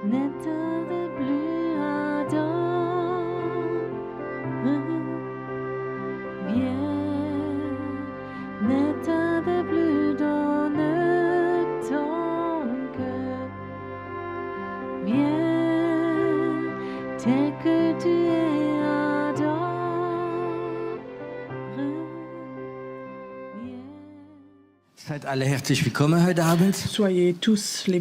N'attendez plus ardent, viens, n'attendez plus dans ton cœur, viens, tel que tu es ardent, viens. Seid alle herzlich willkommen heute Abend. Soyez tous les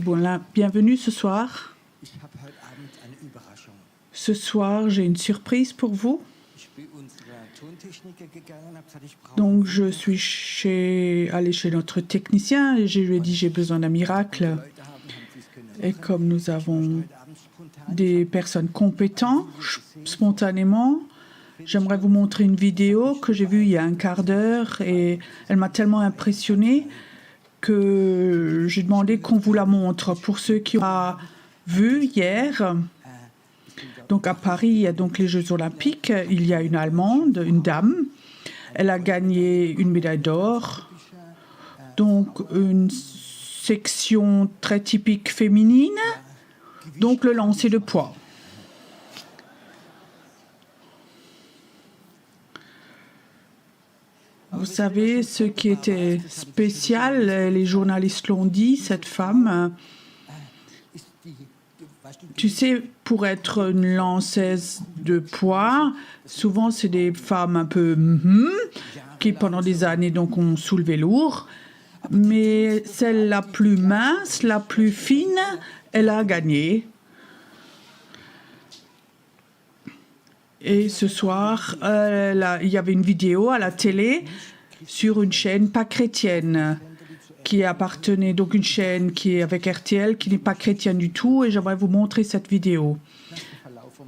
bienvenus ce soir. Ich habe heute Abend eine Überraschung. Ce soir, j'ai une surprise pour vous. Ich bin unserer Tontechniker gegangen, habe gesagt, ich brauche. Donc, je suis allé chez notre technicien et je lui ai dit j'ai besoin d'un miracle. Leute haben sie es können. Et comme nous avons Heute Abend spontan. des personnes compétentes, spontanément, j'aimerais vous montrer une vidéo que j'ai vue il y a un quart d'heure et elle m'a tellement impressionnée que j'ai demandé qu'on vous la montre. Pour ceux qui ont vu hier, donc à Paris, il y a donc les Jeux Olympiques, il y a une Allemande, une dame, elle a gagné une médaille d'or, donc une section très typique féminine, donc le lancer de poids. Vous savez, ce qui était spécial, les journalistes l'ont dit, cette femme, Ist die, weißt du, tu sais, pour être une lanceuse de poids, souvent c'est des femmes un peu qui pendant des années donc ont soulevé lourd, mais celle la plus mince, la plus fine, elle a gagné. Et ce soir, il y avait une vidéo à la télé sur une chaîne pas chrétienne qui appartenait, donc une chaîne qui est avec RTL, qui n'est pas chrétienne du tout, et j'aimerais vous montrer cette vidéo.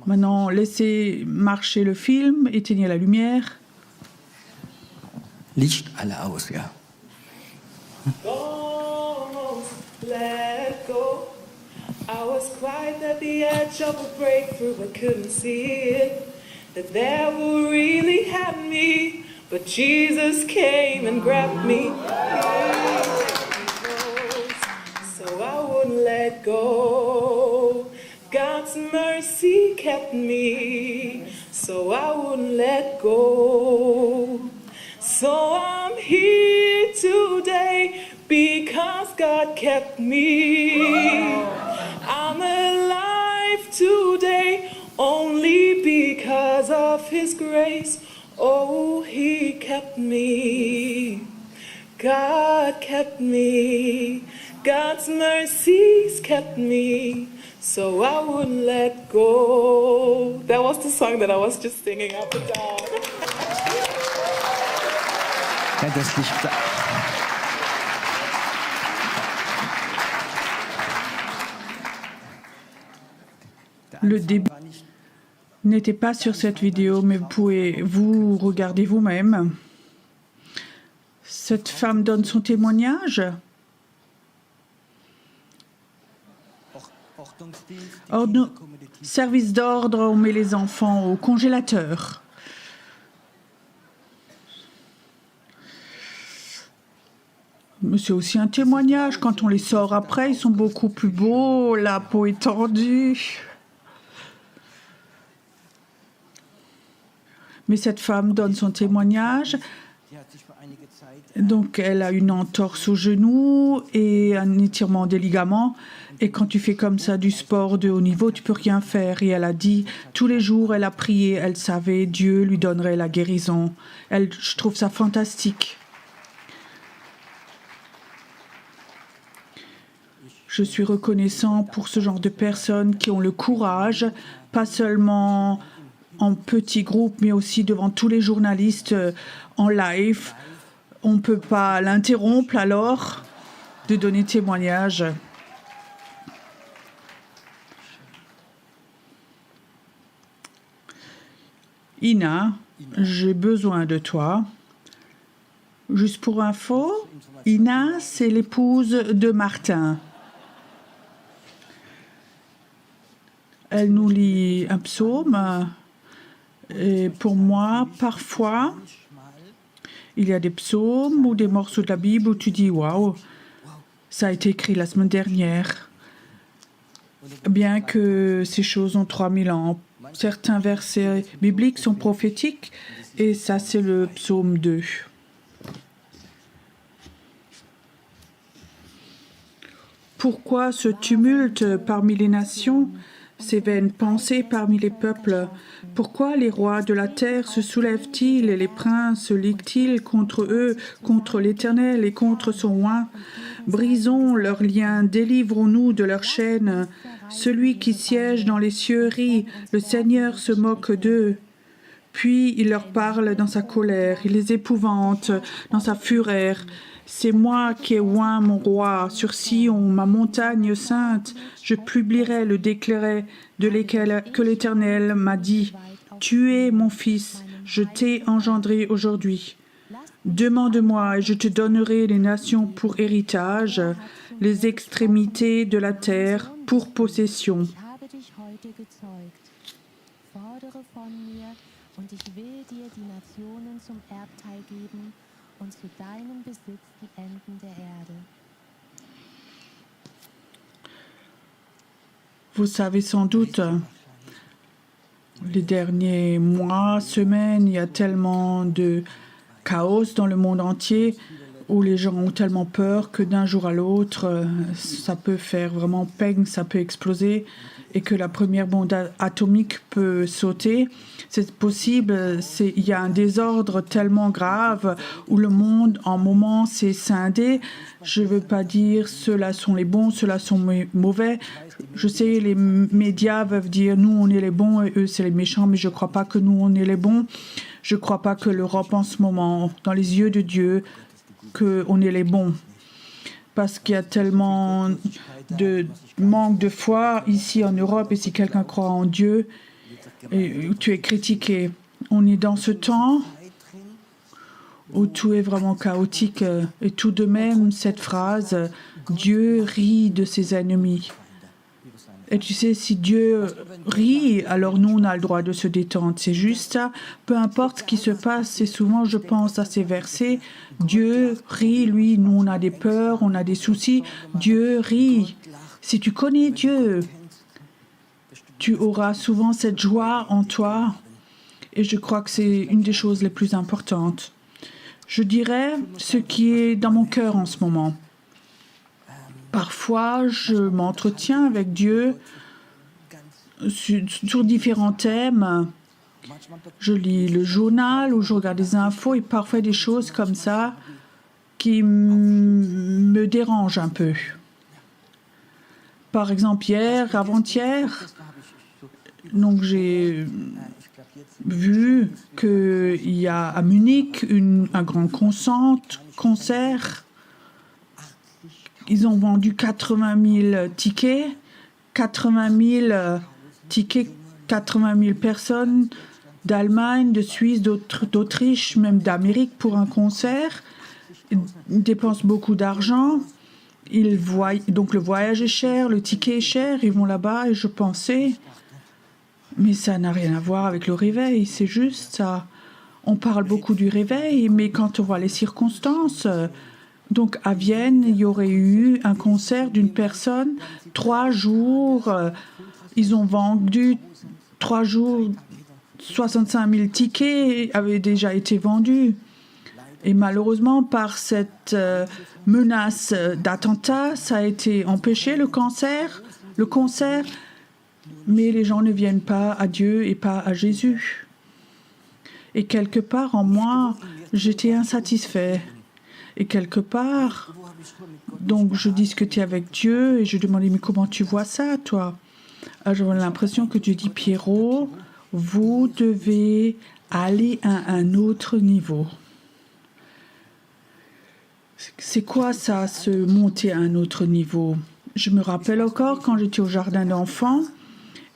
Maintenant, laissez marcher le film, éteignez la lumière. Licht alle aus, ja. Almost let go. I was quite at the edge of a breakthrough, but couldn't see it. The devil really had me, but Jesus came and grabbed me. So I wouldn't let go. God's mercy kept me, so I wouldn't let go. So I'm here today because God kept me. I'm alive today only because of His grace. Oh, He kept me. God kept me. God's mercies kept me. So I wouldn't let go. That was the song that I was just singing up and down. Ja, das Licht da. Le début n'était pas sur cette vidéo, mais vous pouvez vous regarder vous-même. Cette femme donne son témoignage. Service d'ordre, on met les enfants au congélateur. Mais c'est aussi un témoignage. Quand on les sort après, ils sont beaucoup plus beaux, la peau est tendue. Mais cette femme donne son témoignage. Donc, elle a une entorse au genou et un étirement des ligaments. Et quand tu fais comme ça du sport de haut niveau, tu peux rien faire. Et elle a dit, tous les jours, elle a prié, elle savait, Dieu lui donnerait la guérison. Je trouve ça fantastique. Je suis reconnaissant pour ce genre de personnes qui ont le courage, pas seulement en petits groupes, mais aussi devant tous les journalistes en live. On ne peut pas l'interrompre alors de donner témoignage. Ina, j'ai besoin de toi. Juste pour info, Ina, c'est l'épouse de Martin. Elle nous lit un psaume. Et pour moi, parfois, il y a des psaumes ou des morceaux de la Bible où tu dis « Waouh !» Ça a été écrit la semaine dernière. Bien que ces choses ont 3000 ans, certains versets bibliques sont prophétiques et ça c'est le psaume 2. Pourquoi ce tumulte parmi les nations, ces vaines pensées parmi les peuples? Pourquoi les rois de la terre se soulèvent-ils et les princes se liguent-ils contre eux, contre l'Éternel et contre son oint? Brisons leurs liens, délivrons-nous de leurs chaînes. Celui qui siège dans les cieux rit, le Seigneur se moque d'eux. Puis il leur parle dans sa colère, il les épouvante dans sa fureur. C'est moi qui ai oint mon roi sur Sion, ma montagne sainte. Je publierai le décret que l'Éternel m'a dit. Tu es mon fils, je t'ai engendré aujourd'hui. Demande-moi et je te donnerai les nations pour héritage, les extrémités de la terre pour possession. Vous savez sans doute, les derniers mois, semaines, il y a tellement de chaos dans le monde entier où les gens ont tellement peur que d'un jour à l'autre, ça peut faire vraiment peng, ça peut exploser et que la première bombe atomique peut sauter. C'est possible, il y a un désordre tellement grave où le monde en moment s'est scindé. Je ne veux pas dire ceux-là sont les bons, ceux-là sont mauvais. Je sais, les médias peuvent dire nous on est les bons et eux c'est les méchants, mais je ne crois pas que nous on est les bons. Je ne crois pas que l'Europe en ce moment, dans les yeux de Dieu, qu'on est les bons. Parce qu'il y a tellement de manque de foi ici en Europe et si quelqu'un croit en Dieu, et tu es critiqué. On est dans ce temps où tout est vraiment chaotique et tout de même cette phrase « Dieu rit de ses ennemis ». Et tu sais, si Dieu rit, alors nous, on a le droit de se détendre. C'est juste ça. Peu importe ce qui se passe, et souvent je pense à ces versets. Dieu rit, lui, nous, on a des peurs, on a des soucis. Dieu rit. Si tu connais Dieu, tu auras souvent cette joie en toi. Et je crois que c'est une des choses les plus importantes. Je dirais ce qui est dans mon cœur en ce moment. Parfois, je m'entretiens avec Dieu sur différents thèmes. Je lis le journal ou je regarde des infos et parfois des choses comme ça qui me dérangent un peu. Par exemple, hier, avant-hier, donc j'ai vu qu'il y a à Munich un grand concert. Ils ont vendu 80 000 tickets, 80 000 tickets, 80 000 personnes d'Allemagne, de Suisse, d'Autriche, même d'Amérique pour un concert. Ils dépensent beaucoup d'argent. Donc le voyage est cher, le ticket est cher. Ils vont là-bas et je pensais, mais ça n'a rien à voir avec le réveil. C'est juste ça. On parle beaucoup du réveil, mais quand on voit les circonstances... Donc, à Vienne, il y aurait eu un concert d'une personne, 3 jours, ils ont vendu 3 jours, 65 000 tickets avaient déjà été vendus. Et malheureusement, par cette menace d'attentat, ça a été empêché, le concert, mais les gens ne viennent pas à Dieu et pas à Jésus. Et quelque part, en moi, j'étais insatisfait. Et quelque part, donc je discutais avec Dieu et je demandais, mais comment tu vois ça, toi? J'avais l'impression que Dieu dit, Pierrot, vous devez aller à un autre niveau. C'est quoi ça, se monter à un autre niveau? Je me rappelle encore quand j'étais au jardin d'enfants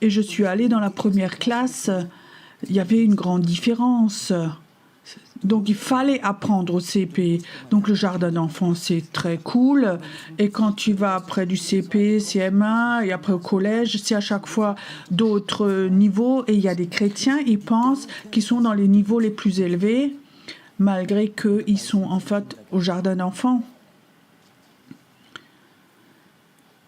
et je suis allée dans la première classe, il y avait une grande différence. Donc, il fallait apprendre au CP. Donc, le jardin d'enfants, c'est très cool. Et quand tu vas après du CP, CM1 et après au collège, c'est à chaque fois d'autres niveaux. Et il y a des chrétiens, ils pensent qu'ils sont dans les niveaux les plus élevés, malgré qu'ils sont en fait au jardin d'enfants.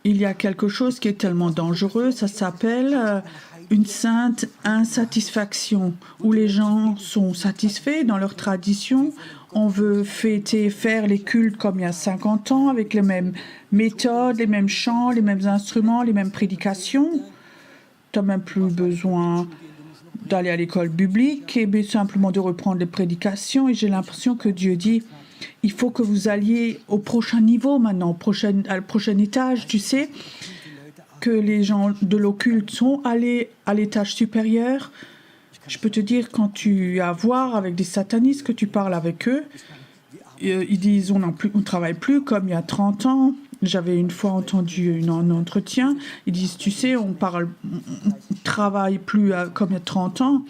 il y a quelque chose qui est tellement dangereux, ça s'appelle une sainte insatisfaction, où les gens sont satisfaits dans leur tradition. On veut fêter, faire les cultes comme il y a 50 ans, avec les mêmes méthodes, les mêmes chants, les mêmes instruments, les mêmes prédications. Tu n'as même plus besoin d'aller à l'école biblique, et simplement de reprendre les prédications. Et j'ai l'impression que Dieu dit, il faut que vous alliez au prochain niveau maintenant, à le prochain étage. Tu sais que les gens de l'occulte sont allés à l'étage supérieur. Je peux te dire, quand tu as à voir avec des satanistes, que tu parles avec eux, ils disent on ne travaille plus comme il y a 30 ans. J'avais une fois entendu un entretien. Ils disent, tu sais, on travaille plus comme il y a 30 ans.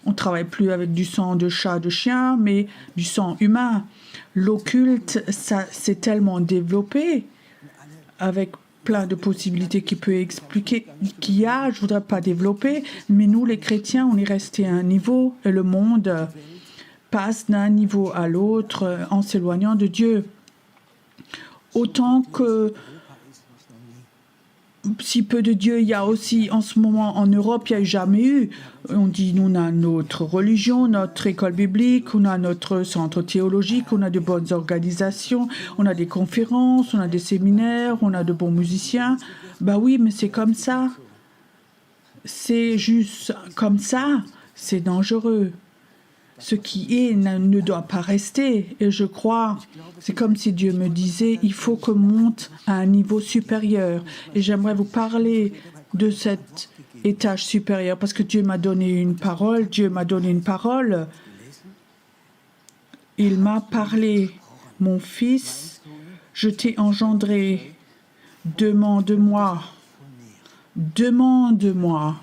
On travaille plus avec du sang de chat, de chien, mais du sang humain. L'occulte, ça s'est tellement développé avec plein de possibilités qui peut expliquer qu'il y a. Je voudrais pas développer, mais nous, les chrétiens, on est resté à un niveau et le monde passe d'un niveau à l'autre en s'éloignant de Dieu. Autant que si peu de Dieu il y a aussi en ce moment en Europe, il n'y a jamais eu. On dit, nous, on a notre religion, notre école biblique, on a notre centre théologique, on a de bonnes organisations, on a des conférences, on a des séminaires, on a de bons musiciens. Ben oui, mais c'est comme ça. C'est juste comme ça. C'est dangereux. Ce qui est ne doit pas rester. Et je crois, c'est comme si Dieu me disait, il faut que monte à un niveau supérieur. Et j'aimerais vous parler de cet étage supérieur, parce que Dieu m'a donné une parole. Dieu m'a donné une parole. Il m'a parlé, mon fils, je t'ai engendré. Demande-moi. Demande-moi.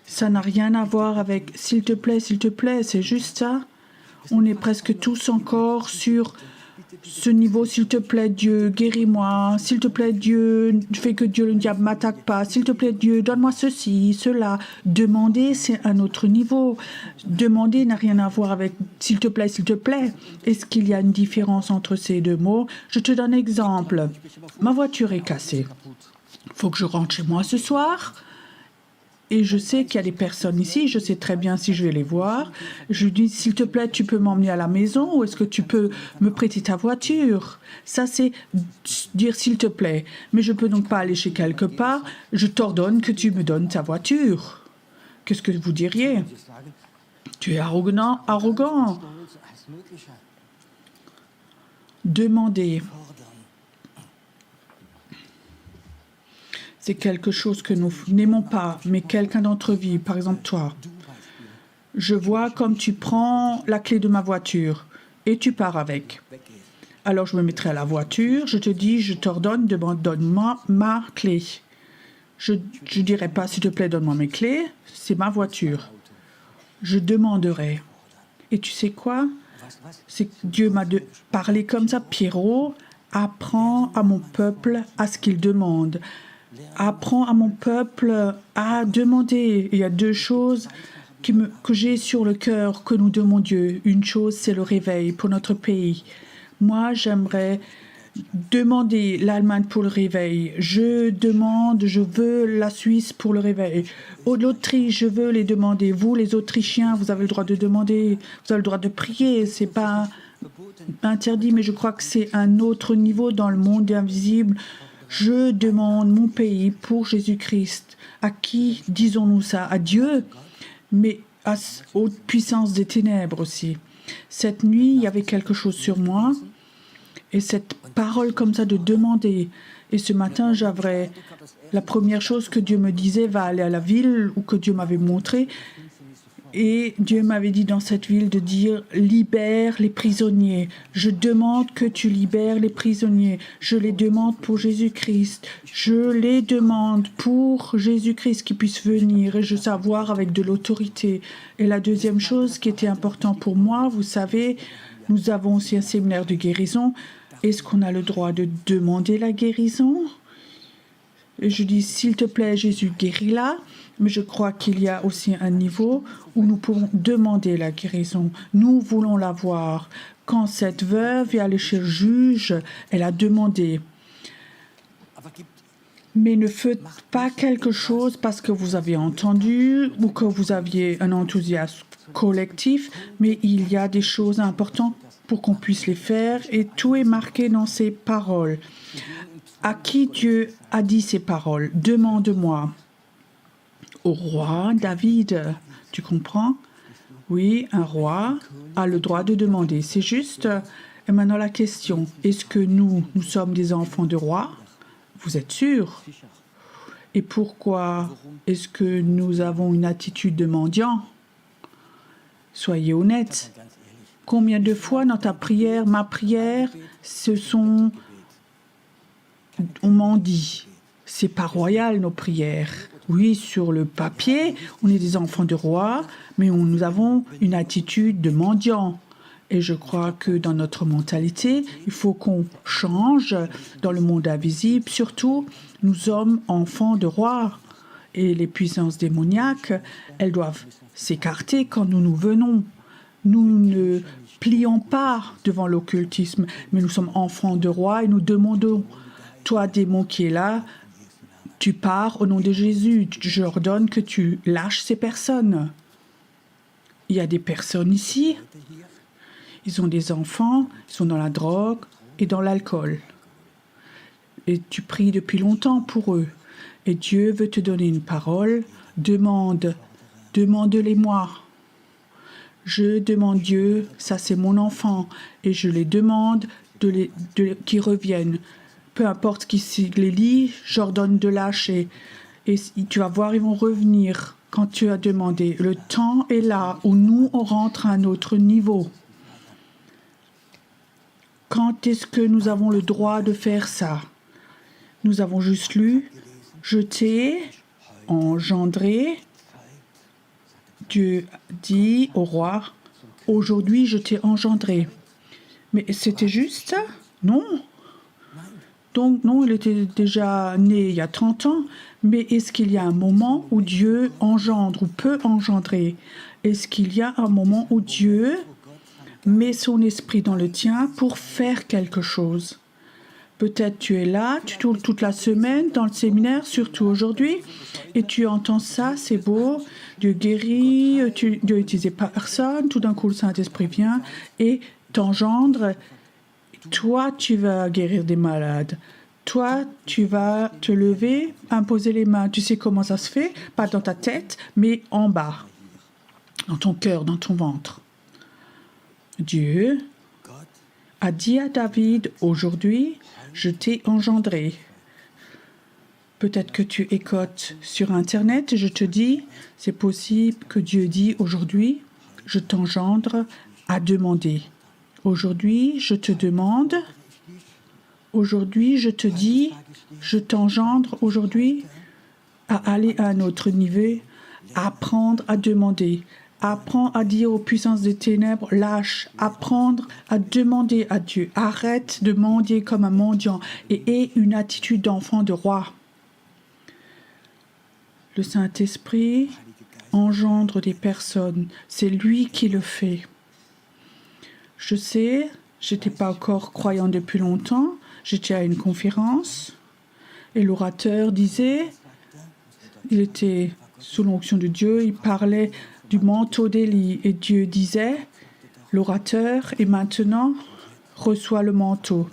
Ça n'a rien à voir avec « s'il te plaît, c'est juste ça. On est presque tous encore sur ce niveau « s'il te plaît, Dieu, guéris-moi. S'il te plaît, Dieu, fais que Dieu, le diable, m'attaque pas. S'il te plaît, Dieu, donne-moi ceci, cela. » Demander, c'est un autre niveau. Demander n'a rien à voir avec « s'il te plaît, s'il te plaît ». Est-ce qu'il y a une différence entre ces deux mots? Je te donne un exemple. Ma voiture est cassée. Il faut que je rentre chez moi ce soir. Et je sais qu'il y a des personnes ici, je sais très bien si je vais les voir. Je lui dis, s'il te plaît, tu peux m'emmener à la maison ou est-ce que tu peux me prêter ta voiture? Ça, c'est dire s'il te plaît. Mais je ne peux donc pas aller chez quelque part. Je t'ordonne que tu me donnes ta voiture. Qu'est-ce que vous diriez? Tu es arrogant. Demander. C'est quelque chose que nous n'aimons pas, mais quelqu'un d'entre vous, par exemple toi, je vois comme tu prends la clé de ma voiture et tu pars avec. Alors je me mettrai à la voiture, je te dis, je t'ordonne, donne-moi ma clé. Je ne dirai pas, s'il te plaît, donne-moi mes clés, c'est ma voiture. Je demanderai. Et tu sais quoi? C'est que Dieu m'a parlé comme ça, Pierrot, apprends à mon peuple à ce qu'il demande. Apprends à mon peuple à demander. Il y a deux choses que j'ai sur le cœur que nous demandons Dieu. Une chose, c'est le réveil pour notre pays. Moi, j'aimerais demander l'Allemagne pour le réveil. Je veux la Suisse pour le réveil. L'Autriche, je veux les demander. Vous, les Autrichiens, vous avez le droit de demander. Vous avez le droit de prier. C'est pas interdit, mais je crois que c'est un autre niveau dans le monde invisible. Je demande mon pays pour Jésus-Christ. À qui disons-nous ça? À Dieu, mais aux puissances des ténèbres aussi. Cette nuit, il y avait quelque chose sur moi, et cette parole comme ça de demander. Et ce matin, j'avais la première chose que Dieu me disait, va aller à la ville, ou que Dieu m'avait montré. Et Dieu m'avait dit dans cette ville de dire « Libère les prisonniers. Je demande que tu libères les prisonniers. Je les demande pour Jésus-Christ. Je les demande pour Jésus-Christ qui puisse venir et je savoir avec de l'autorité. » Et la deuxième chose qui était importante pour moi, vous savez, nous avons aussi un séminaire de guérison. Est-ce qu'on a le droit de demander la guérison? Et je dis « S'il te plaît, Jésus, guéris-la. » Mais je crois qu'il y a aussi un niveau où nous pouvons demander la guérison. Nous voulons la voir. Quand cette veuve est allée chez le juge, elle a demandé. Mais ne faites pas quelque chose parce que vous avez entendu ou que vous aviez un enthousiasme collectif, mais il y a des choses importantes pour qu'on puisse les faire et tout est marqué dans ces paroles. À qui Dieu a dit ces paroles? Demande-moi. Au roi David, tu comprends? Oui, un roi a le droit de demander. C'est juste. Et maintenant la question, est-ce que nous sommes des enfants de roi? Vous êtes sûr? Et pourquoi est-ce que nous avons une attitude de mendiant? Soyez honnête. Combien de fois dans ta prière, ma prière, on mendie. C'est pas royal nos prières. Oui, sur le papier, on est des enfants de roi, mais nous avons une attitude de mendiant. Et je crois que dans notre mentalité, il faut qu'on change dans le monde invisible. Surtout, nous sommes enfants de roi. Et les puissances démoniaques, elles doivent s'écarter quand nous venons. Nous ne plions pas devant l'occultisme, mais nous sommes enfants de roi et nous demandons, toi démon qui es là, tu pars au nom de Jésus. J'ordonne que tu lâches ces personnes. Il y a des personnes ici. Ils ont des enfants, ils sont dans la drogue et dans l'alcool. Et tu pries depuis longtemps pour eux. Et Dieu veut te donner une parole. Demande-les-moi. Je demande Dieu, ça c'est mon enfant. Et je les demande qu'ils reviennent. Peu importe qui les lit, j'ordonne de lâcher. Et tu vas voir, ils vont revenir quand tu as demandé. Le temps est là où nous, on rentre à un autre niveau. Quand est-ce que nous avons le droit de faire ça? Nous avons juste lu, je t'ai engendré. Dieu dit au roi, aujourd'hui je t'ai engendré. Mais c'était juste ça? Non. Donc non, il était déjà né il y a 30 ans. Mais est-ce qu'il y a un moment où Dieu engendre ou peut engendrer? Est-ce qu'il y a un moment où Dieu met son esprit dans le tien pour faire quelque chose? Peut-être tu es là, tu tournes toute la semaine dans le séminaire, surtout aujourd'hui, et tu entends ça, c'est beau, Dieu guérit, Dieu n'utilise personne, tout d'un coup le Saint-Esprit vient et t'engendre. Toi, tu vas guérir des malades. Toi, tu vas te lever, imposer les mains. Tu sais comment ça se fait? Pas dans ta tête, mais en bas, dans ton cœur, dans ton ventre. Dieu a dit à David, aujourd'hui, je t'ai engendré. Peut-être que tu écoutes sur Internet et je te dis, c'est possible que Dieu dit, aujourd'hui, je t'engendre à demander. Aujourd'hui, je te demande. Aujourd'hui, je te dis, je t'engendre aujourd'hui à aller à un autre niveau, à apprendre à demander. Apprends à dire aux puissances des ténèbres, lâche, apprendre à demander à Dieu. Arrête de mendier comme un mendiant et aie une attitude d'enfant de roi. Le Saint-Esprit engendre des personnes. C'est lui qui le fait. Je sais, je n'étais pas encore croyant depuis longtemps. J'étais à une conférence et l'orateur disait, il était sous l'onction de Dieu, il parlait du manteau d'Élie et Dieu disait, l'orateur, et maintenant, reçois le manteau.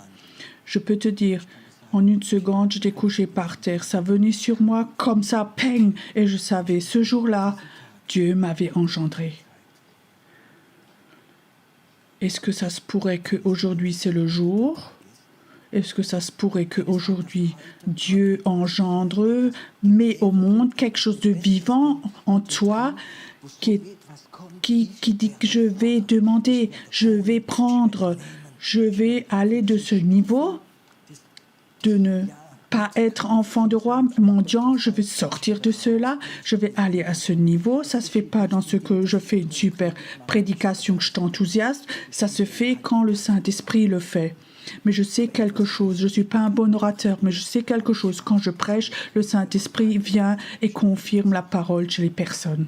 Je peux te dire, en une seconde, j'étais couché par terre. Ça venait sur moi comme ça, ping, et je savais, ce jour-là, Dieu m'avait engendré. Est-ce que ça se pourrait qu'aujourd'hui c'est le jour? Est-ce que ça se pourrait qu'aujourd'hui Dieu engendre, met au monde quelque chose de vivant en toi qui dit que je vais demander, je vais prendre, je vais aller de ce niveau de ne pas être enfant de roi, mendiant, je vais sortir de cela, je vais aller à ce niveau. Ça se fait pas dans ce que je fais une super prédication, que je t'enthousiaste, ça se fait quand le Saint-Esprit le fait. Mais je sais quelque chose, je ne suis pas un bon orateur, mais je sais quelque chose. Quand je prêche, le Saint-Esprit vient et confirme la parole chez les personnes.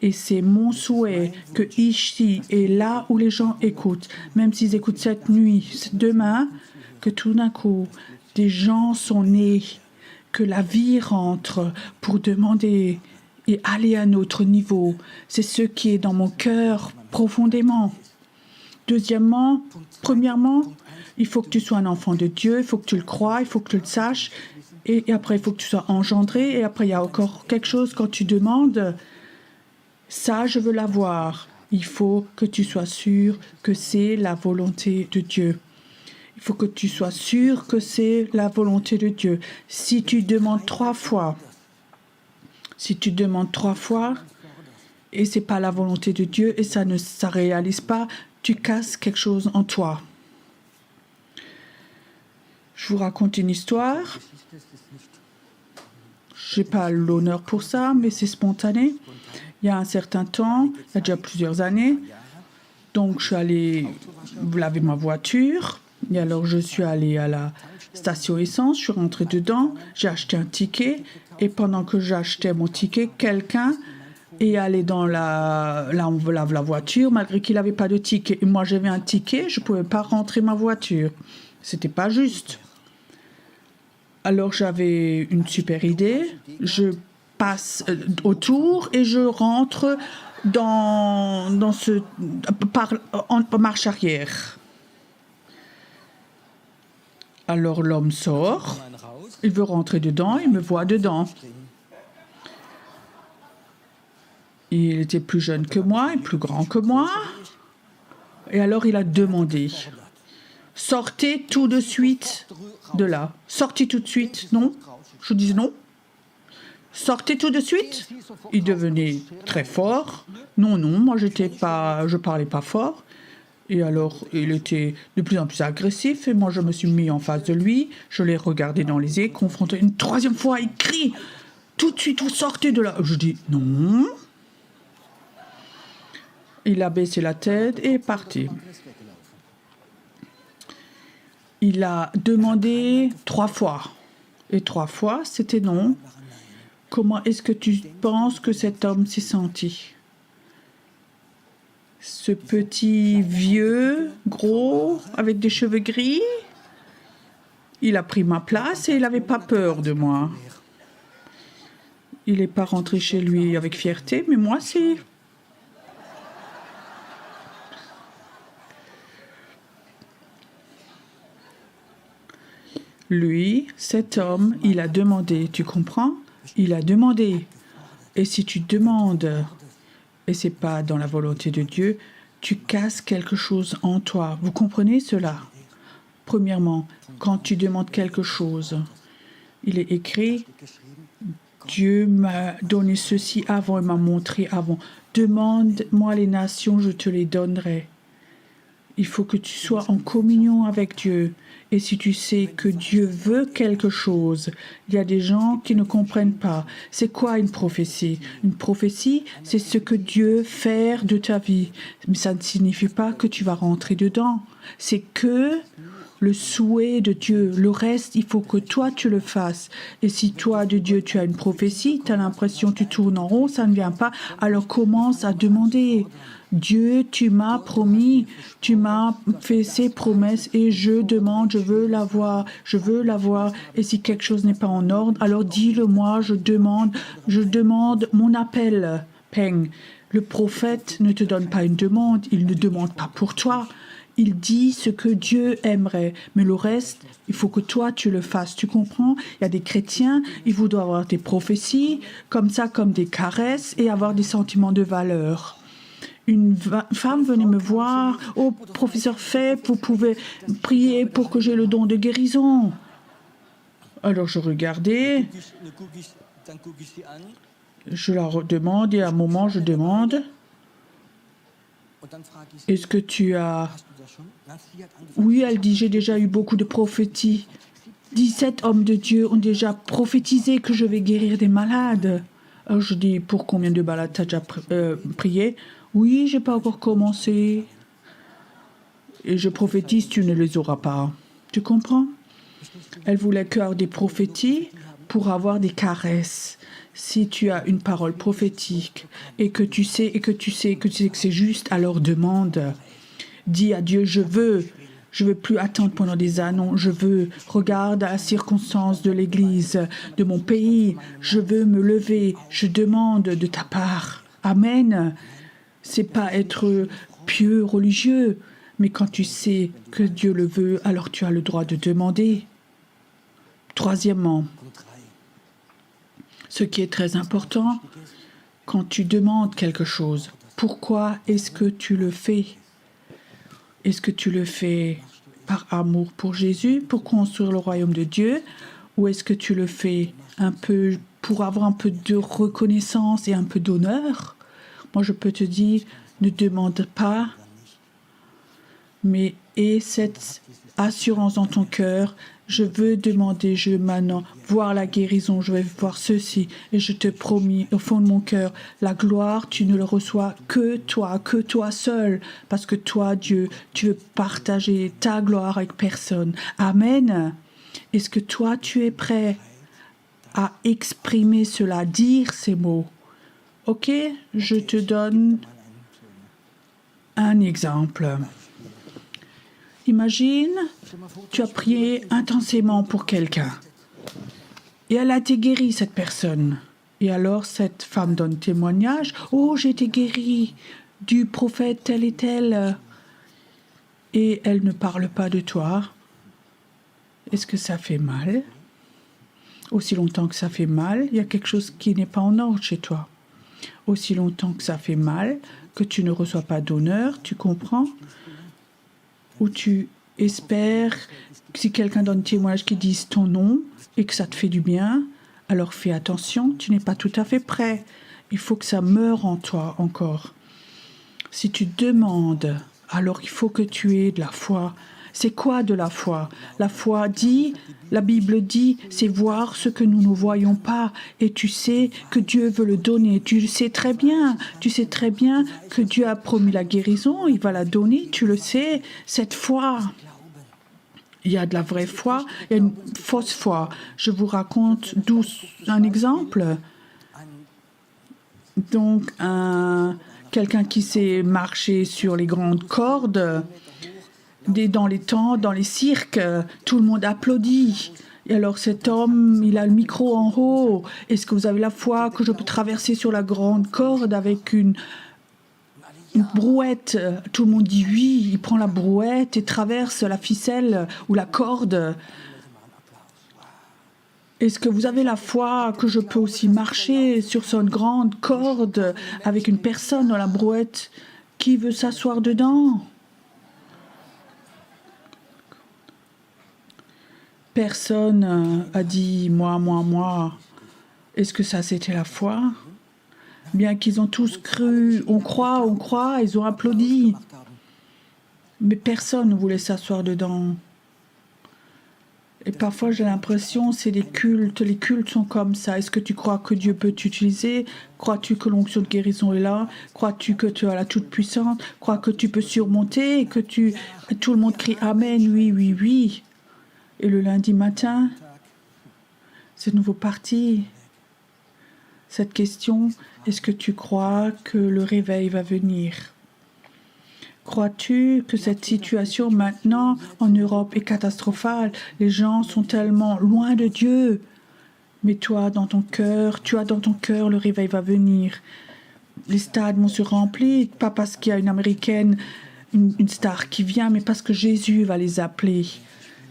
Et c'est mon souhait que ici et là où les gens écoutent, même s'ils écoutent cette nuit, demain, que tout d'un coup, des gens sont nés que la vie rentre pour demander et aller à un autre niveau. C'est ce qui est dans mon cœur profondément. Deuxièmement, premièrement, il faut que tu sois un enfant de Dieu, il faut que tu le crois, il faut que tu le saches. Et après, il faut que tu sois engendré. Et après, il y a encore quelque chose quand tu demandes, ça, je veux l'avoir. Il faut que tu sois sûr que c'est la volonté de Dieu. Il faut que tu sois sûr que c'est la volonté de Dieu. Si tu demandes 3 fois, et c'est pas la volonté de Dieu et ça ne réalise pas, tu casses quelque chose en toi. Je vous raconte une histoire. Je n'ai pas l'honneur pour ça, mais c'est spontané. Il y a un certain temps, il y a déjà plusieurs années, donc je suis allée laver ma voiture. Et alors je suis allée à la station essence, je suis rentrée dedans, j'ai acheté un ticket. Et pendant que j'achetais mon ticket, quelqu'un est allé dans là on lave la voiture, malgré qu'il n'avait pas de ticket. Et moi j'avais un ticket, je ne pouvais pas rentrer ma voiture. C'était pas juste. Alors j'avais une super idée, je passe autour et je rentre en marche arrière. Alors l'homme sort, il veut rentrer dedans, il me voit dedans. Il était plus jeune que moi et plus grand que moi. Et alors il a demandé, sortez tout de suite de là. Sortez tout de suite. Non. Je dis non. Sortez tout de suite. Il devenait très fort. Non, moi je parlais pas fort. Et alors, il était de plus en plus agressif. Et moi, je me suis mis en face de lui. Je l'ai regardé dans les yeux, confronté. Une 3e fois, il crie. Tout de suite, vous sortez de là. Je dis non. Il a baissé la tête et est parti. Il a demandé 3 fois. Et 3 fois, c'était non. Comment est-ce que tu penses que cet homme s'est senti ? Ce petit vieux, gros, avec des cheveux gris, il a pris ma place et il n'avait pas peur de moi. Il n'est pas rentré chez lui avec fierté, mais moi, si. Lui, cet homme, il a demandé, tu comprends ? Il a demandé. Et si tu demandes, et ce n'est pas dans la volonté de Dieu, tu casses quelque chose en toi. Vous comprenez cela ? Premièrement, quand tu demandes quelque chose, il est écrit, Dieu m'a donné ceci avant, il m'a montré avant. Demande-moi les nations, je te les donnerai. Il faut que tu sois en communion avec Dieu. Et si tu sais que Dieu veut quelque chose, il y a des gens qui ne comprennent pas. C'est quoi une prophétie ? Une prophétie, c'est ce que Dieu veut faire de ta vie. Mais ça ne signifie pas que tu vas rentrer dedans. C'est que le souhait de Dieu. Le reste, il faut que toi, tu le fasses. Et si toi, de Dieu, tu as une prophétie, tu as l'impression que tu tournes en rond, ça ne vient pas, alors commence à demander. Dieu, tu m'as promis, tu m'as fait ces promesses et je demande, je veux l'avoir. Et si quelque chose n'est pas en ordre, alors dis-le-moi, je demande mon appel. Peng. Le prophète ne te donne pas une demande, il ne demande pas pour toi. Il dit ce que Dieu aimerait, mais le reste, il faut que toi, tu le fasses. Tu comprends ? Il y a des chrétiens, ils voudraient avoir des prophéties, comme ça, comme des caresses, et avoir des sentiments de valeur. Une femme venait me voir. « Oh, professeur Phep, vous pouvez prier pour que j'ai le don de guérison. » Alors je regardais. Je la demande, et à un moment, je demande, « Est-ce que tu as... » Oui, elle dit, « J'ai déjà eu beaucoup de prophéties. 17 hommes de Dieu ont déjà prophétisé que je vais guérir des malades. » Alors je dis, « Pour combien de malades tu as déjà prié ?» Oui, je n'ai pas encore commencé. Et je prophétise, tu ne les auras pas. Tu comprends ? Elle voulait avoir des prophéties pour avoir des caresses. Si tu as une parole prophétique et que tu sais que c'est juste, alors demande. Dis à Dieu, je veux Je ne veux plus attendre pendant des années. Non, je veux, regarde à la circonstance de l'Église, de mon pays. Je veux me lever. Je demande de ta part. Amen. C'est pas être pieux, religieux. Mais quand tu sais que Dieu le veut, alors tu as le droit de demander. Troisièmement, ce qui est très important, quand tu demandes quelque chose, pourquoi est-ce que tu le fais? Est-ce que tu le fais par amour pour Jésus, pour construire le royaume de Dieu, ou est-ce que tu le fais un peu pour avoir un peu de reconnaissance et un peu d'honneur? Moi, je peux te dire, ne demande pas, mais aie cette assurance dans ton cœur. Je veux demander, je veux maintenant voir la guérison, je vais voir ceci, et je te promis au fond de mon cœur, la gloire, tu ne le reçois que toi seul, parce que toi, Dieu, tu veux partager ta gloire avec personne. Amen. Est-ce que toi, tu es prêt à exprimer cela, dire ces mots? Ok, je te donne un exemple. Imagine, tu as prié intensément pour quelqu'un et elle a été guérie, cette personne. Et alors, cette femme donne témoignage. « Oh, j'ai été guérie du prophète tel et tel. » Et elle ne parle pas de toi. Est-ce que ça fait mal? Aussi longtemps que ça fait mal, il y a quelque chose qui n'est pas en ordre chez toi. Aussi longtemps que ça fait mal, que tu ne reçois pas d'honneur, tu comprends? Ou tu espères que si quelqu'un donne témoignage qui dise ton nom et que ça te fait du bien, alors fais attention, tu n'es pas tout à fait prêt. Il faut que ça meure en toi encore. Si tu demandes, alors il faut que tu aies de la foi. C'est quoi de la foi? La foi dit, la Bible dit, c'est voir ce que nous ne voyons pas. Et tu sais que Dieu veut le donner. Tu sais très bien que Dieu a promis la guérison, il va la donner, tu le sais. Cette foi, il y a de la vraie foi, il y a une fausse foi. Je vous raconte un exemple. Donc, quelqu'un qui sait marcher sur les grandes cordes, dans les cirques, tout le monde applaudit. Et alors cet homme, il a le micro en haut. Est-ce que vous avez la foi que je peux traverser sur la grande corde avec une brouette? Tout le monde dit oui. Il prend la brouette et traverse la ficelle ou la corde. Est-ce que vous avez la foi que je peux aussi marcher sur cette grande corde avec une personne dans la brouette qui veut s'asseoir dedans? Personne a dit « moi ». Est-ce que ça, c'était la foi? Bien qu'ils ont tous cru, on croit, ils ont applaudi. Mais personne ne voulait s'asseoir dedans. Et parfois, j'ai l'impression, c'est des cultes. Les cultes sont comme ça. Est-ce que tu crois que Dieu peut t'utiliser? Crois-tu que l'onction de guérison est là? Crois-tu que tu as la toute-puissante? Crois que tu peux surmonter? Et que tout le monde crie « Amen, oui, oui, oui ». Et le lundi matin, c'est de nouveau parti. Cette question, est-ce que tu crois que le réveil va venir? Crois-tu que cette situation maintenant en Europe est catastrophale? Les gens sont tellement loin de Dieu. Mais toi, dans ton cœur, tu as dans ton cœur le réveil va venir. Les stades vont se remplir, pas parce qu'il y a une Américaine, une star qui vient, mais parce que Jésus va les appeler.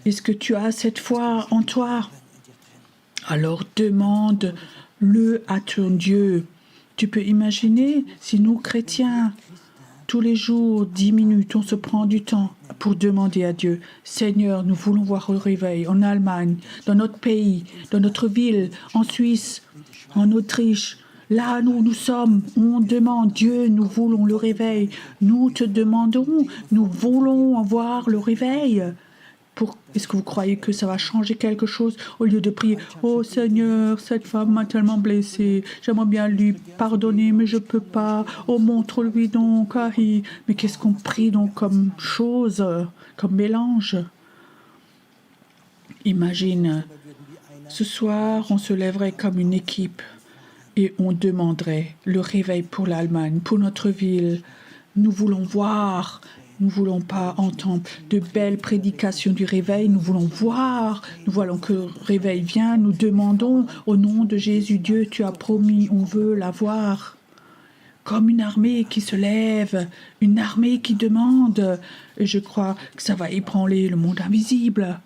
Est-ce que tu as cette foi en toi? Alors demande-le à ton Dieu. Tu peux imaginer si nous, chrétiens, tous les jours, 10 minutes, on se prend du temps pour demander à Dieu, Seigneur, nous voulons voir le réveil en Allemagne, dans notre pays, dans notre ville, en Suisse, en Autriche. Là, nous sommes, on demande, Dieu, nous voulons le réveil. Nous te demandons, nous voulons avoir le réveil. Est-ce que vous croyez que ça va changer quelque chose au lieu de prier « Oh Seigneur, cette femme m'a tellement blessée, j'aimerais bien lui pardonner, mais je ne peux pas. Oh, montre-lui donc, aïe. » Mais qu'est-ce qu'on prie donc comme chose, comme mélange? Imagine, ce soir, on se lèverait comme une équipe et on demanderait le réveil pour l'Allemagne, pour notre ville. Nous voulons voir Nous ne voulons pas entendre de belles prédications du réveil. Nous voulons voir. Nous voulons que le réveil vient. Nous demandons au nom de Jésus, Dieu, tu as promis, on veut la voir. Comme une armée qui se lève, une armée qui demande. Et je crois que ça va ébranler le monde invisible.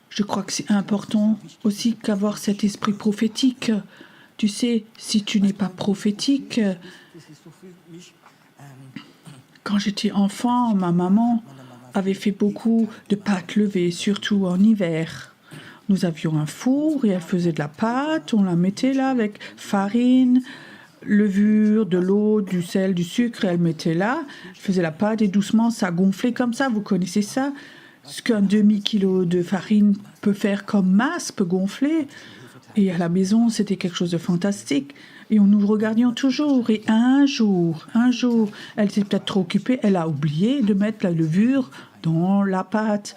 Je crois que c'est important aussi qu'avoir cet esprit prophétique. Tu sais, si tu n'es pas prophétique, quand j'étais enfant, ma maman avait fait beaucoup de pâtes levées, surtout en hiver. Nous avions un four et elle faisait de la pâte, on la mettait là avec farine, levure, de l'eau, du sel, du sucre, et elle mettait là, elle faisait la pâte et doucement ça gonflait comme ça, vous connaissez ça? Ce qu'un demi-kilo de farine peut faire comme masse, peut gonfler. Et à la maison, c'était quelque chose de fantastique. Et nous regardions toujours. Et un jour, elle était peut-être trop occupée, elle a oublié de mettre la levure dans la pâte.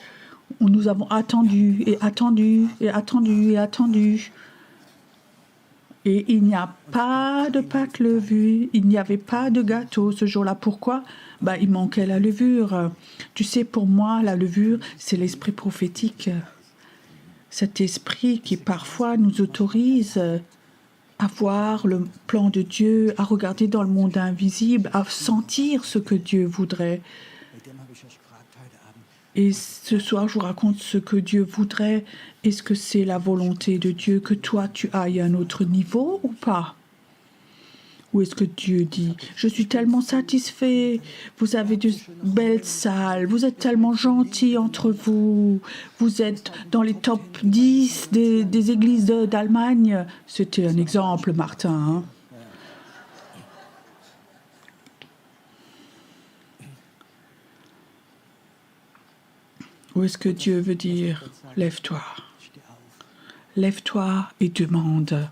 Nous avons attendu et attendu et attendu et attendu. Et il n'y a pas de pâte levée, il n'y avait pas de gâteau ce jour-là. Pourquoi? Il manquait la levure. Tu sais, pour moi, la levure, c'est l'esprit prophétique. Cet esprit qui parfois nous autorise à voir le plan de Dieu, à regarder dans le monde invisible, à sentir ce que Dieu voudrait. Et ce soir, je vous raconte ce que Dieu voudrait. Est-ce que c'est la volonté de Dieu que toi, tu ailles à un autre niveau ou pas? Ou est-ce que Dieu dit, je suis tellement satisfait, vous avez de belles salles, vous êtes tellement gentils entre vous, vous êtes dans les top 10 des églises d'Allemagne. C'était un exemple, Martin. Hein? Ou est-ce que Dieu veut dire, lève-toi. Lève-toi et demande.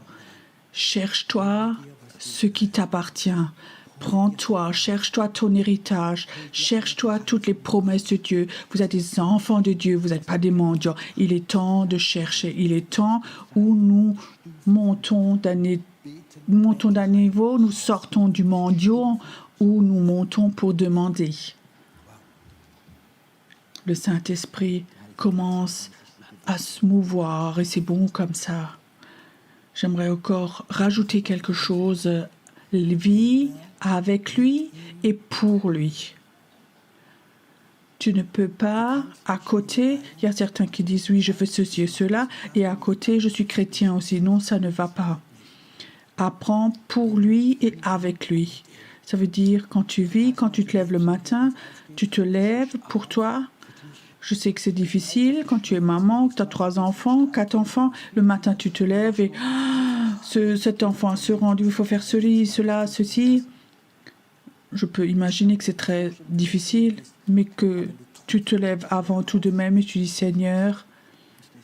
Cherche-toi ce qui t'appartient. Prends-toi, cherche-toi ton héritage, cherche-toi toutes les promesses de Dieu. Vous êtes des enfants de Dieu, vous n'êtes pas des mendiants. Il est temps de chercher, il est temps où nous montons d'un niveau, nous sortons du mendiant, où nous montons pour demander. Le Saint-Esprit commence à se mouvoir et c'est bon comme ça. J'aimerais encore rajouter quelque chose. Vis avec lui et pour lui. Tu ne peux pas, à côté, il y a certains qui disent oui, je fais ceci et cela, et à côté, je suis chrétien aussi. Non, ça ne va pas. Apprends pour lui et avec lui. Ça veut dire quand tu vis, quand tu te lèves le matin, tu te lèves pour toi. Je sais que c'est difficile quand tu es maman, que tu as 3 enfants, 4 enfants. Le matin, tu te lèves et cet enfant a ce rendu, il faut faire ceci, cela, ceci. Je peux imaginer que c'est très difficile, mais que tu te lèves avant tout de même et tu dis Seigneur,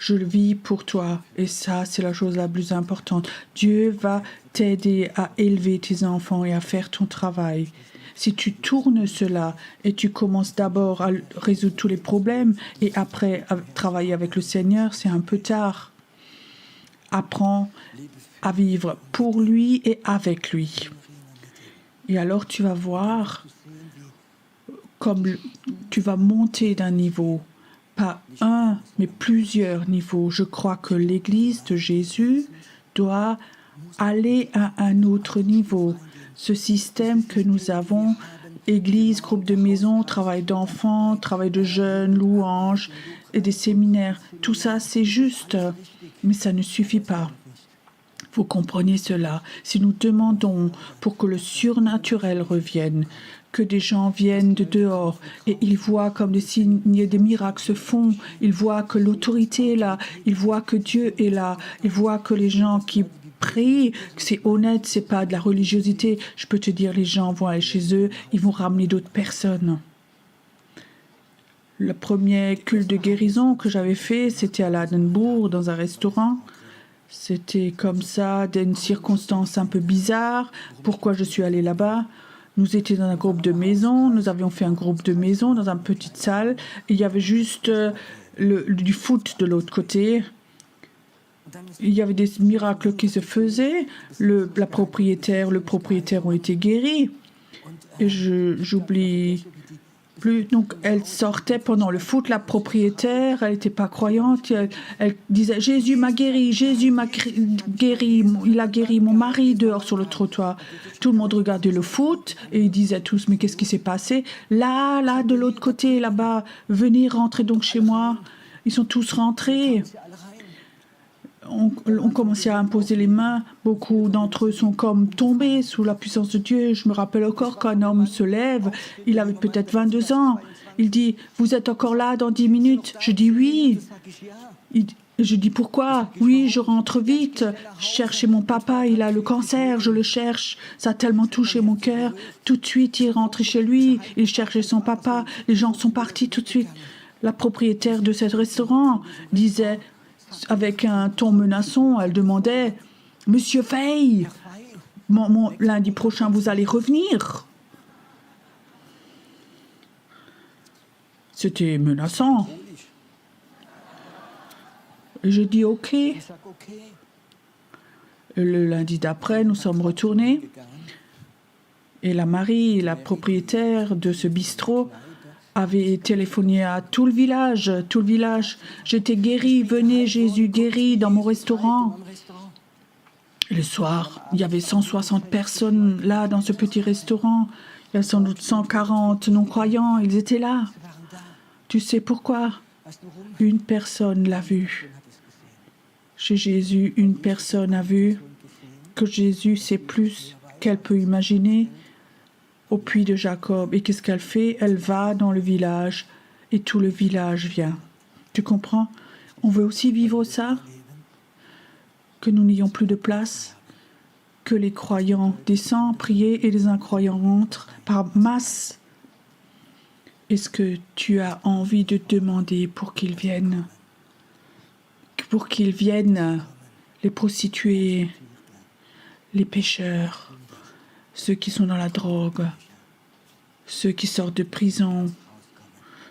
je le vis pour toi. Et ça, c'est la chose la plus importante. Dieu va t'aider à élever tes enfants et à faire ton travail. Si tu tournes cela et tu commences d'abord à résoudre tous les problèmes et après à travailler avec le Seigneur, c'est un peu tard. Apprends à vivre pour lui et avec lui. Et alors tu vas voir comme tu vas monter d'un niveau, pas un, mais plusieurs niveaux. Je crois que l'Église de Jésus doit aller à un autre niveau. Ce système que nous avons, église, groupe de maison, travail d'enfants, travail de jeunes, louanges et des séminaires, tout ça c'est juste, mais ça ne suffit pas. Vous comprenez cela. Si nous demandons pour que le surnaturel revienne, que des gens viennent de dehors et ils voient comme des signes, des miracles se font, ils voient que l'autorité est là, ils voient que Dieu est là, ils voient que les gens qui prient, que c'est honnête, c'est pas de la religiosité. Je peux te dire, les gens vont aller chez eux, ils vont ramener d'autres personnes. Le premier culte de guérison que j'avais fait, c'était à l'Adenbourg, dans un restaurant. C'était comme ça, d'une circonstance un peu bizarre. Pourquoi je suis allée là-bas? Nous étions dans un groupe de maison, nous avions fait un groupe de maison dans une petite salle. Il y avait juste du foot de l'autre côté. Il y avait des miracles qui se faisaient. Le propriétaire ont été guéris. Et j'oublie plus. Donc, elle sortait pendant le foot, la propriétaire, elle n'était pas croyante. Elle disait, Jésus m'a guéri, Jésus m'a guéri, il a guéri mon mari dehors sur le trottoir. Tout le monde regardait le foot et ils disaient tous, mais qu'est-ce qui s'est passé? Là, de l'autre côté, là-bas, venez rentrer donc chez moi. Ils sont tous rentrés. On commençait à imposer les mains. Beaucoup d'entre eux sont comme tombés sous la puissance de Dieu. Je me rappelle encore qu'un homme se lève. Il avait peut-être 22 ans. Il dit, vous êtes encore là dans 10 minutes? Je dis oui. Je dis pourquoi? Oui, je rentre vite. Chercher mon papa, il a le cancer, je le cherche. Ça a tellement touché mon cœur. Tout de suite, il est rentré chez lui. Il cherchait son papa. Les gens sont partis tout de suite. La propriétaire de ce restaurant disait, avec un ton menaçant, elle demandait « Monsieur Fay, lundi prochain, vous allez revenir ?» C'était menaçant. Et j'ai dit « Ok ». Le lundi d'après, nous sommes retournés. Et la Marie, la propriétaire de ce bistrot, avait téléphoné à tout le village. J'étais guérie, venez Jésus guéri dans mon restaurant. Le soir, il y avait 160 personnes là dans ce petit restaurant. Il y a sans doute 140 non-croyants, ils étaient là. Tu sais pourquoi? Une personne l'a vu. Chez Jésus, une personne a vu que Jésus sait plus qu'elle peut imaginer. Au puits de Jacob. Et qu'est-ce qu'elle fait? Elle va dans le village et tout le village vient. Tu comprends? On veut aussi vivre ça? Que nous n'ayons plus de place? Que les croyants descendent prier et les incroyants rentrent par masse? Est-ce que tu as envie de demander pour qu'ils viennent? Pour qu'ils viennent, les prostituées, les pécheurs, ceux qui sont dans la drogue, ceux qui sortent de prison,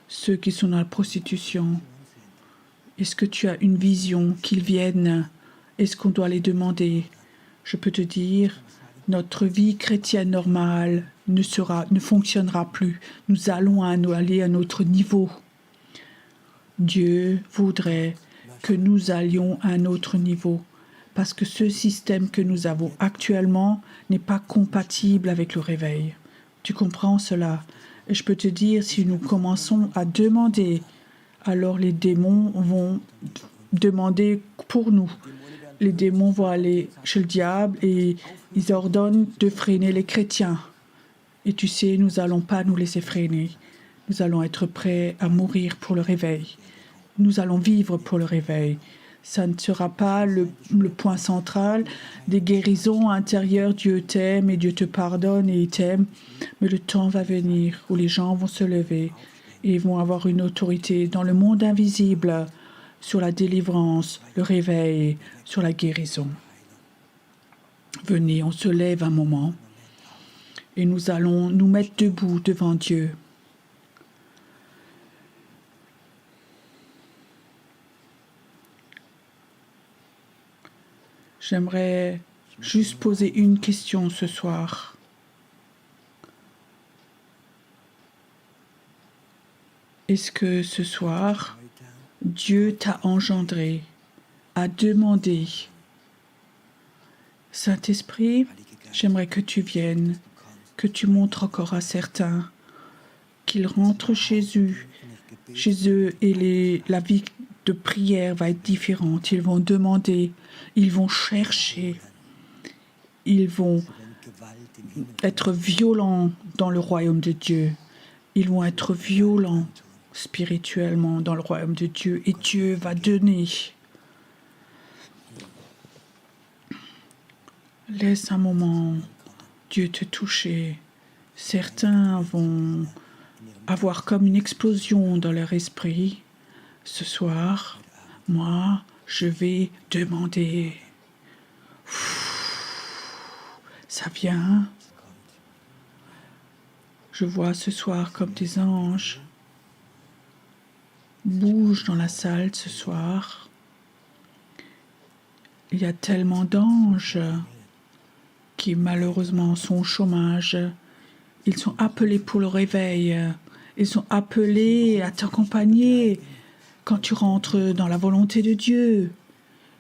ceux qui sont dans la prostitution. Est-ce que tu as une vision qu'ils viennent? Est-ce qu'on doit les demander? Je peux te dire, notre vie chrétienne normale ne fonctionnera plus. Nous allons aller à un autre niveau. Dieu voudrait que nous allions à un autre niveau. Parce que ce système que nous avons actuellement n'est pas compatible avec le réveil. Tu comprends cela? Et je peux te dire, si nous commençons à demander, alors les démons vont demander pour nous. Les démons vont aller chez le diable et ils ordonnent de freiner les chrétiens. Et tu sais, nous n'allons pas nous laisser freiner. Nous allons être prêts à mourir pour le réveil. Nous allons vivre pour le réveil. Ça ne sera pas le point central des guérisons intérieures. Dieu t'aime et Dieu te pardonne et il t'aime. Mais le temps va venir où les gens vont se lever et vont avoir une autorité dans le monde invisible sur la délivrance, le réveil, sur la guérison. Venez, on se lève un moment et nous allons nous mettre debout devant Dieu. J'aimerais juste poser une question ce soir. Est-ce que ce soir, Dieu t'a engendré à demander, Saint-Esprit, j'aimerais que tu viennes, que tu montres encore à certains qu'ils rentrent chez eux et la vie de prière va être différente. Ils vont demander, ils vont chercher, ils vont être violents dans le royaume de Dieu. Ils vont être violents spirituellement dans le royaume de Dieu et Dieu va donner. Laisse un moment Dieu te toucher. Certains vont avoir comme une explosion dans leur esprit. Ce soir, moi, je vais demander. Ça vient. Je vois ce soir comme des anges bougent dans la salle ce soir. Il y a tellement d'anges qui malheureusement sont au chômage. Ils sont appelés pour le réveil Ils sont appelés à t'accompagner quand tu rentres dans la volonté de Dieu.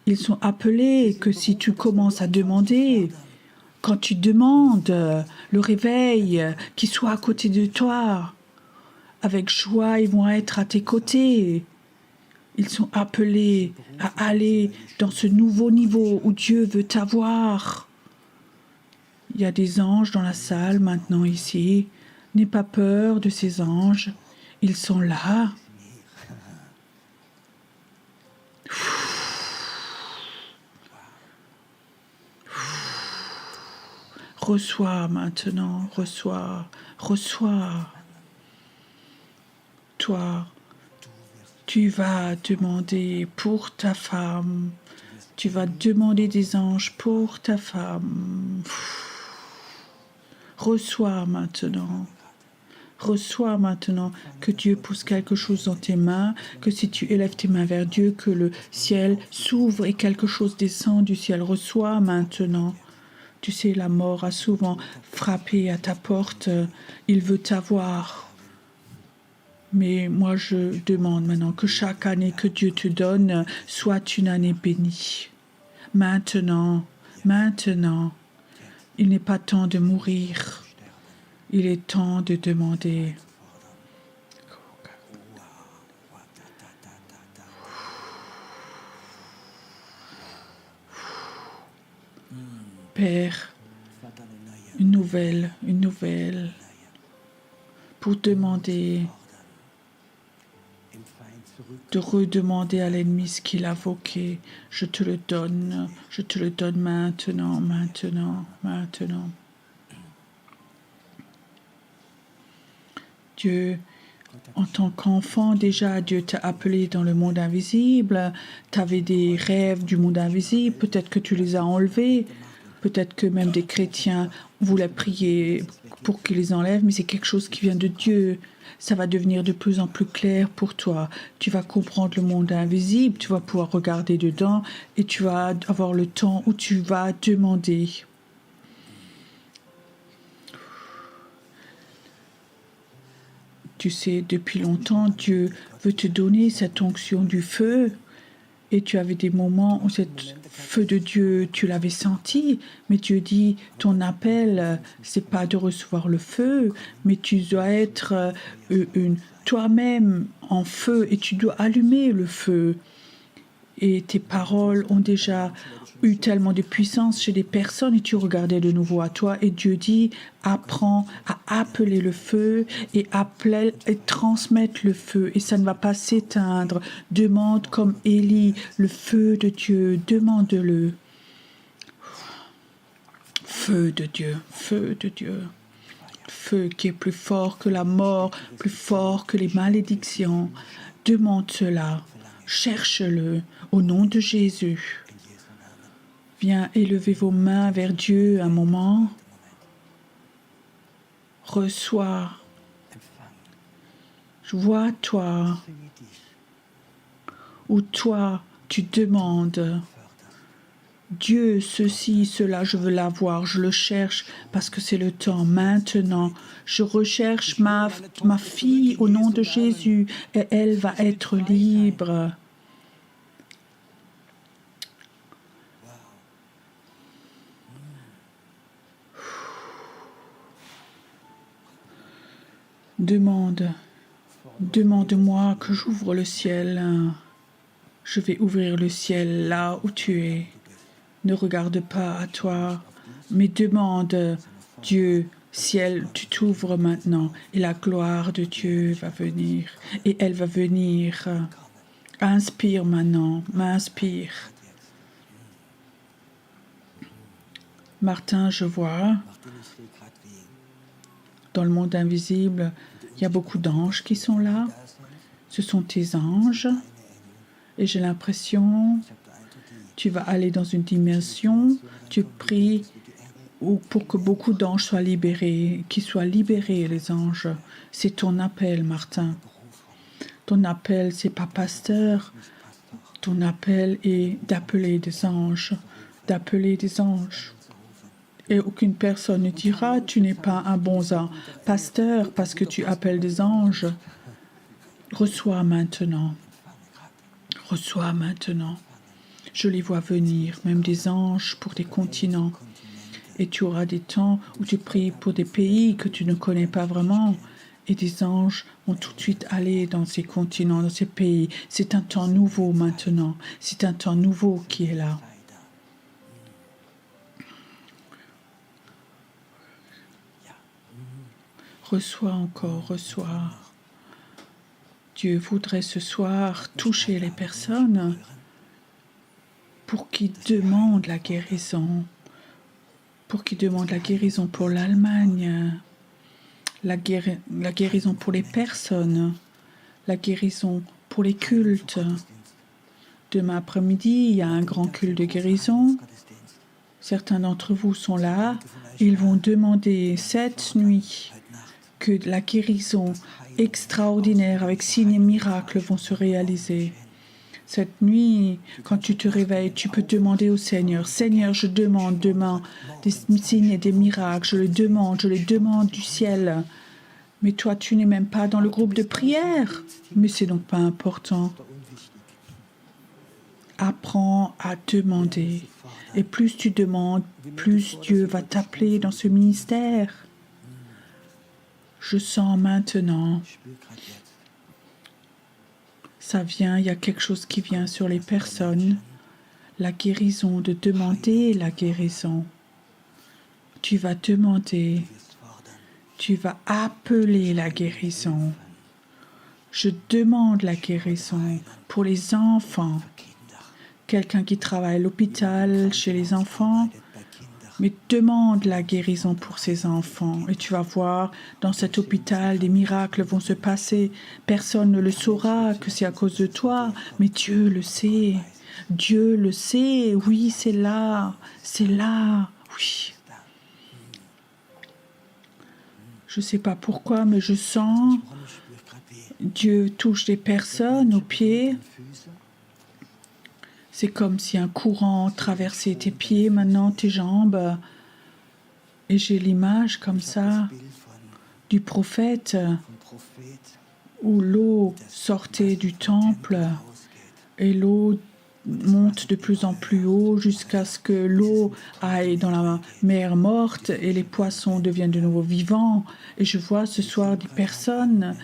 Ils sont appelés que si tu commences à demander, quand tu demandes le réveil, qu'ils soient à côté de toi. Avec joie, ils vont être à tes côtés. Ils sont appelés à aller dans ce nouveau niveau où Dieu veut t'avoir. Il y a des anges dans la salle maintenant ici. N'aie pas peur de ces anges. Ils sont là. Reçois maintenant, reçois. Toi, tu vas demander pour ta femme. Tu vas demander des anges pour ta femme. Reçois maintenant que Dieu pousse quelque chose dans tes mains, que si tu élèves tes mains vers Dieu, que le ciel s'ouvre et quelque chose descend du ciel. Reçois maintenant. Tu sais, la mort a souvent frappé à ta porte. Il veut t'avoir. Mais moi, je demande maintenant que chaque année que Dieu te donne soit une année bénie. Maintenant, il n'est pas temps de mourir. Il est temps de demander. Père, une nouvelle, pour demander, de redemander à l'ennemi ce qu'il a voqué. Je te le donne maintenant. Dieu, en tant qu'enfant, déjà, Dieu t'a appelé dans le monde invisible. Tu avais des rêves du monde invisible. Peut-être que tu les as enlevés. Peut-être que même des chrétiens voulaient prier pour qu'ils les enlèvent. Mais c'est quelque chose qui vient de Dieu. Ça va devenir de plus en plus clair pour toi. Tu vas comprendre le monde invisible. Tu vas pouvoir regarder dedans. Et tu vas avoir le temps où tu vas demander. Tu sais, depuis longtemps, Dieu veut te donner cette onction du feu. Et tu avais des moments où cette feu de Dieu, tu l'avais senti. Mais Dieu dit, ton appel, c'est pas de recevoir le feu, mais tu dois être toi-même en feu et tu dois allumer le feu. Et tes paroles ont déjà eu tellement de puissance chez des personnes et tu regardais de nouveau à toi et Dieu dit apprends à appeler le feu et transmettre le feu et ça ne va pas s'éteindre. Demande comme Élie le feu de Dieu, demande-le. Feu de Dieu, feu qui est plus fort que la mort, plus fort que les malédictions. Demande cela, cherche-le au nom de Jésus. Viens élever vos mains vers Dieu un moment. Reçois. Vois-toi. Ou toi, tu demandes. Dieu, ceci, cela, je veux l'avoir, je le cherche parce que c'est le temps. Maintenant, je recherche ma fille au nom de Jésus et elle va être libre. Demande-moi que j'ouvre le ciel. Je vais ouvrir le ciel là où tu es. Ne regarde pas à toi, mais demande, Dieu, ciel, tu t'ouvres maintenant et la gloire de Dieu va venir. Et elle va venir. Inspire maintenant, m'inspire. Martin, je vois, dans le monde invisible, il y a beaucoup d'anges qui sont là. Ce sont tes anges. Et j'ai l'impression, tu vas aller dans une dimension, tu pries pour que beaucoup d'anges soient libérés, qu'ils soient libérés, les anges. C'est ton appel, Martin. Ton appel, c'est pas pasteur. Ton appel est d'appeler des anges, Et aucune personne ne dira, tu n'es pas un bon pasteur parce que tu appelles des anges. Reçois maintenant. Reçois maintenant. Je les vois venir, même des anges pour des continents. Et tu auras des temps où tu pries pour des pays que tu ne connais pas vraiment. Et des anges vont tout de suite aller dans ces continents, dans ces pays. C'est un temps nouveau maintenant. C'est un temps nouveau qui est là. Reçois encore, reçois. Dieu voudrait ce soir toucher les personnes pour qu'ils demandent la guérison. Pour qu'ils demandent la guérison pour l'Allemagne, la guérison pour les personnes, la guérison pour les cultes. Demain après-midi, il y a un grand culte de guérison. Certains d'entre vous sont là. Ils vont demander cette nuit que la guérison extraordinaire avec signes et miracles vont se réaliser. Cette nuit, quand tu te réveilles, tu peux demander au Seigneur, Seigneur, je demande demain des signes et des miracles, je les demande du ciel. Mais toi, tu n'es même pas dans le groupe de prière. Mais c'est donc pas important. Apprends à demander. Et plus tu demandes, plus Dieu va t'appeler dans ce ministère. Je sens maintenant. Ça vient, il y a quelque chose qui vient sur les personnes. La guérison, de demander la guérison. Tu vas demander. Tu vas appeler la guérison. Je demande la guérison pour les enfants. Quelqu'un qui travaille à l'hôpital, chez les enfants, mais demande la guérison pour ses enfants. Et tu vas voir, dans cet hôpital, des miracles vont se passer. Personne ne le saura que c'est à cause de toi, mais Dieu le sait. Dieu le sait. Oui, c'est là. C'est là. Oui. Je ne sais pas pourquoi, mais je sens Dieu touche des personnes aux pieds. C'est comme si un courant traversait tes pieds, maintenant tes jambes. Et j'ai l'image comme ça du prophète où l'eau sortait du temple et l'eau monte de plus en plus haut jusqu'à ce que l'eau aille dans la mer morte et les poissons deviennent de nouveau vivants. Et je vois ce soir des personnes,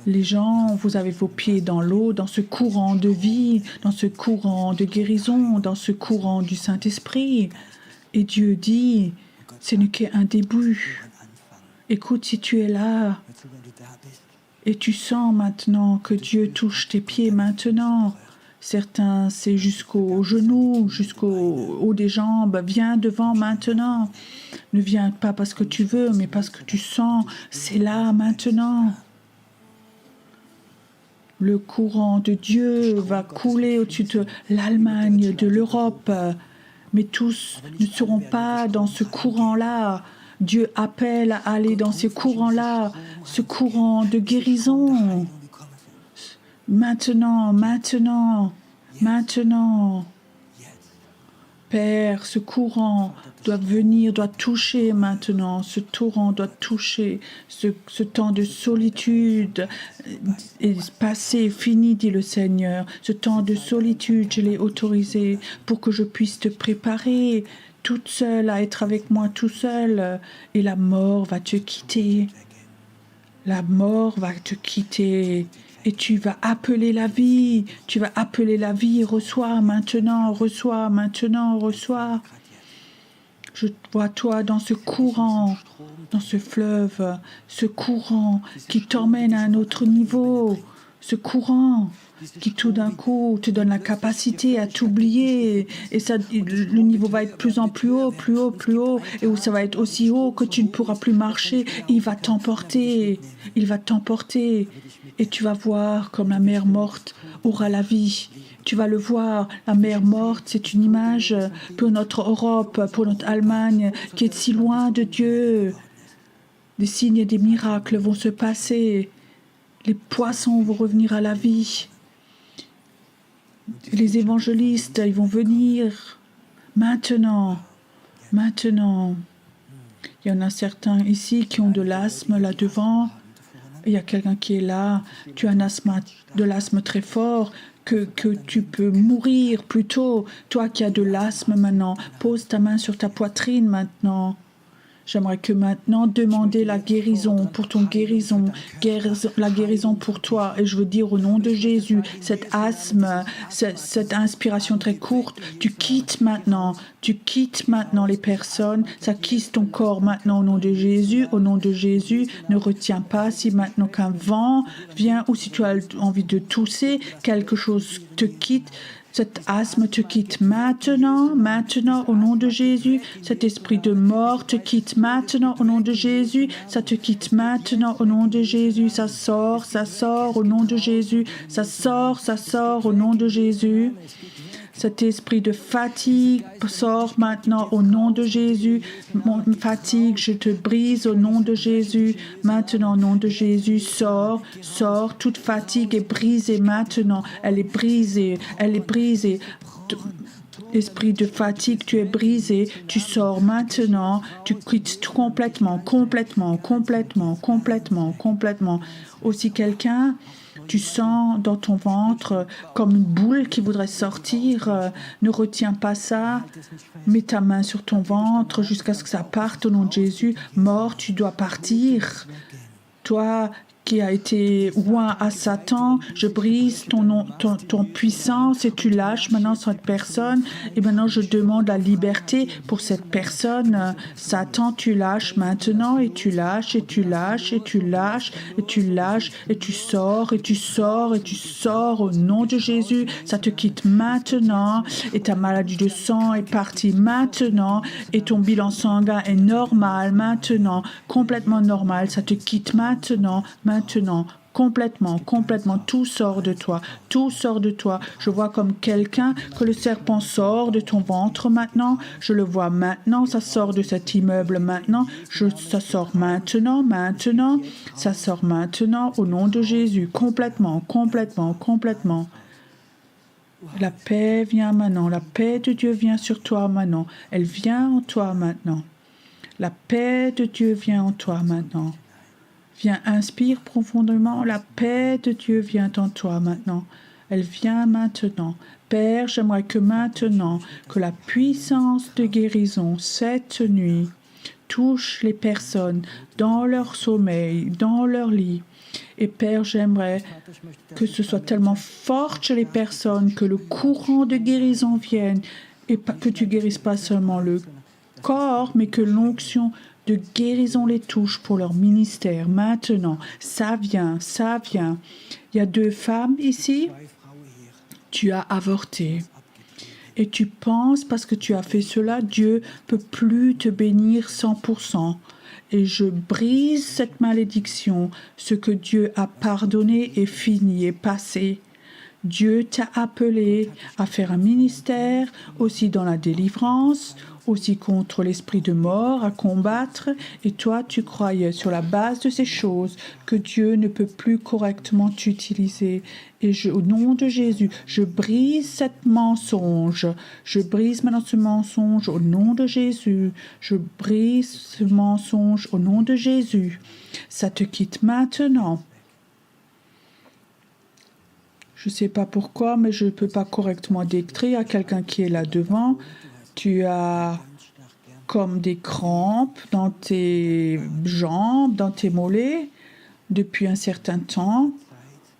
les gens, vous avez vos pieds dans l'eau, dans ce courant de vie, dans ce courant de guérison, dans ce courant du Saint-Esprit. Et Dieu dit, ce n'est qu'un début. Écoute, si tu es là et tu sens maintenant que Dieu touche tes pieds maintenant, certains, c'est jusqu'aux genoux, jusqu'au haut des jambes. Viens devant maintenant. Ne viens pas parce que tu veux, mais parce que tu sens. C'est là maintenant. Le courant de Dieu va couler au-dessus de l'Allemagne, de l'Europe. Mais tous ne seront pas dans ce courant-là. Dieu appelle à aller dans ces courants-là, ce courant de guérison. Maintenant, maintenant, maintenant. Père, ce courant doit venir, doit toucher maintenant. Ce torrent doit toucher. Ce temps de solitude est passé, fini, dit le Seigneur. Ce temps de solitude, je l'ai autorisé pour que je puisse te préparer toute seule à être avec moi tout seul. Et la mort va te quitter. La mort va te quitter. Et tu vas appeler la vie. Tu vas appeler la vie. Reçois maintenant, reçois maintenant, reçois. Je vois toi dans ce courant, dans ce fleuve, ce courant qui t'emmène à un autre niveau. Ce courant qui tout d'un coup te donne la capacité à t'oublier. Et ça, le niveau va être plus en plus haut, plus haut, plus haut. Et où ça va être aussi haut que tu ne pourras plus marcher. Il va t'emporter. Il va t'emporter. Et tu vas voir comme la mer morte aura la vie. Tu vas le voir, la mer morte, c'est une image pour notre Europe, pour notre Allemagne, qui est si loin de Dieu. Des signes et des miracles vont se passer. Les poissons vont revenir à la vie. Les évangélistes, ils vont venir maintenant, maintenant. Il y en a certains ici qui ont de l'asthme là devant. Il y a quelqu'un qui est là. Tu as de l'asthme très fort, que tu peux mourir plus tôt. Toi qui as de l'asthme maintenant, pose ta main sur ta poitrine maintenant. J'aimerais que maintenant demander la guérison pour ton la guérison pour toi. Et je veux dire au nom de Jésus, cet asthme, cette inspiration très courte, tu quittes maintenant les personnes, ça quitte ton corps maintenant au nom de Jésus. Au nom de Jésus, ne retiens pas si maintenant qu'un vent vient ou si tu as envie de tousser, quelque chose te quitte. Cet asthme te quitte maintenant, au nom de Jésus. Cet esprit de mort te quitte maintenant, au nom de Jésus. Ça te quitte maintenant, au nom de Jésus. Ça sort, au nom de Jésus. Ça sort, au nom de Jésus. Cet esprit de fatigue sort maintenant au nom de Jésus. Mon fatigue, je te brise au nom de Jésus. Maintenant, au nom de Jésus, sors. Toute fatigue est brisée maintenant. Elle est brisée. Esprit de fatigue, tu es brisé. Tu sors maintenant. Tu quittes complètement. Aussi quelqu'un... Tu sens dans ton ventre comme une boule qui voudrait sortir. Ne retiens pas ça. Mets ta main sur ton ventre jusqu'à ce que ça parte au nom de Jésus. Mort, tu dois partir. Toi qui a été oint à Satan, je brise ton puissance et tu lâches maintenant cette personne. Et maintenant, je demande la liberté pour cette personne. Satan, tu lâches maintenant et tu lâches et tu lâches et tu lâches et tu lâches et tu sors et tu sors et tu sors au nom de Jésus. Ça te quitte maintenant et ta maladie de sang est partie maintenant et ton bilan sanguin est normal maintenant, complètement normal. Ça te quitte maintenant, complètement, tout sort de toi, Je vois comme quelqu'un que le serpent sort de ton ventre maintenant, je le vois maintenant, ça sort de cet immeuble maintenant, ça sort maintenant, ça sort maintenant, au nom de Jésus, complètement. La paix vient maintenant, la paix de Dieu vient sur toi maintenant, elle vient en toi maintenant, la paix de Dieu vient en toi maintenant. Viens, inspire profondément. La paix de Dieu vient en toi maintenant. Elle vient maintenant. Père, j'aimerais que maintenant, que la puissance de guérison cette nuit touche les personnes dans leur sommeil, dans leur lit. Et Père, j'aimerais que ce soit tellement fort chez les personnes, que le courant de guérison vienne et que tu guérisses pas seulement le corps, mais que l'onction de guérison les touche pour leur ministère. Maintenant, ça vient. Il y a 2 femmes ici. Tu as avorté. Et tu penses, parce que tu as fait cela, Dieu peut plus te bénir 100%. Et je brise cette malédiction. Ce que Dieu a pardonné est fini, est passé. Dieu t'a appelé à faire un ministère, aussi dans la délivrance, aussi contre l'esprit de mort, à combattre. Et toi, tu croyais sur la base de ces choses que Dieu ne peut plus correctement t'utiliser. Et au nom de Jésus, je brise ce mensonge. Je brise maintenant ce mensonge au nom de Jésus. Je brise ce mensonge au nom de Jésus. Ça te quitte maintenant. Je ne sais pas pourquoi, mais je ne peux pas correctement décrire à quelqu'un qui est là devant. Tu as comme des crampes dans tes jambes, dans tes mollets, depuis un certain temps.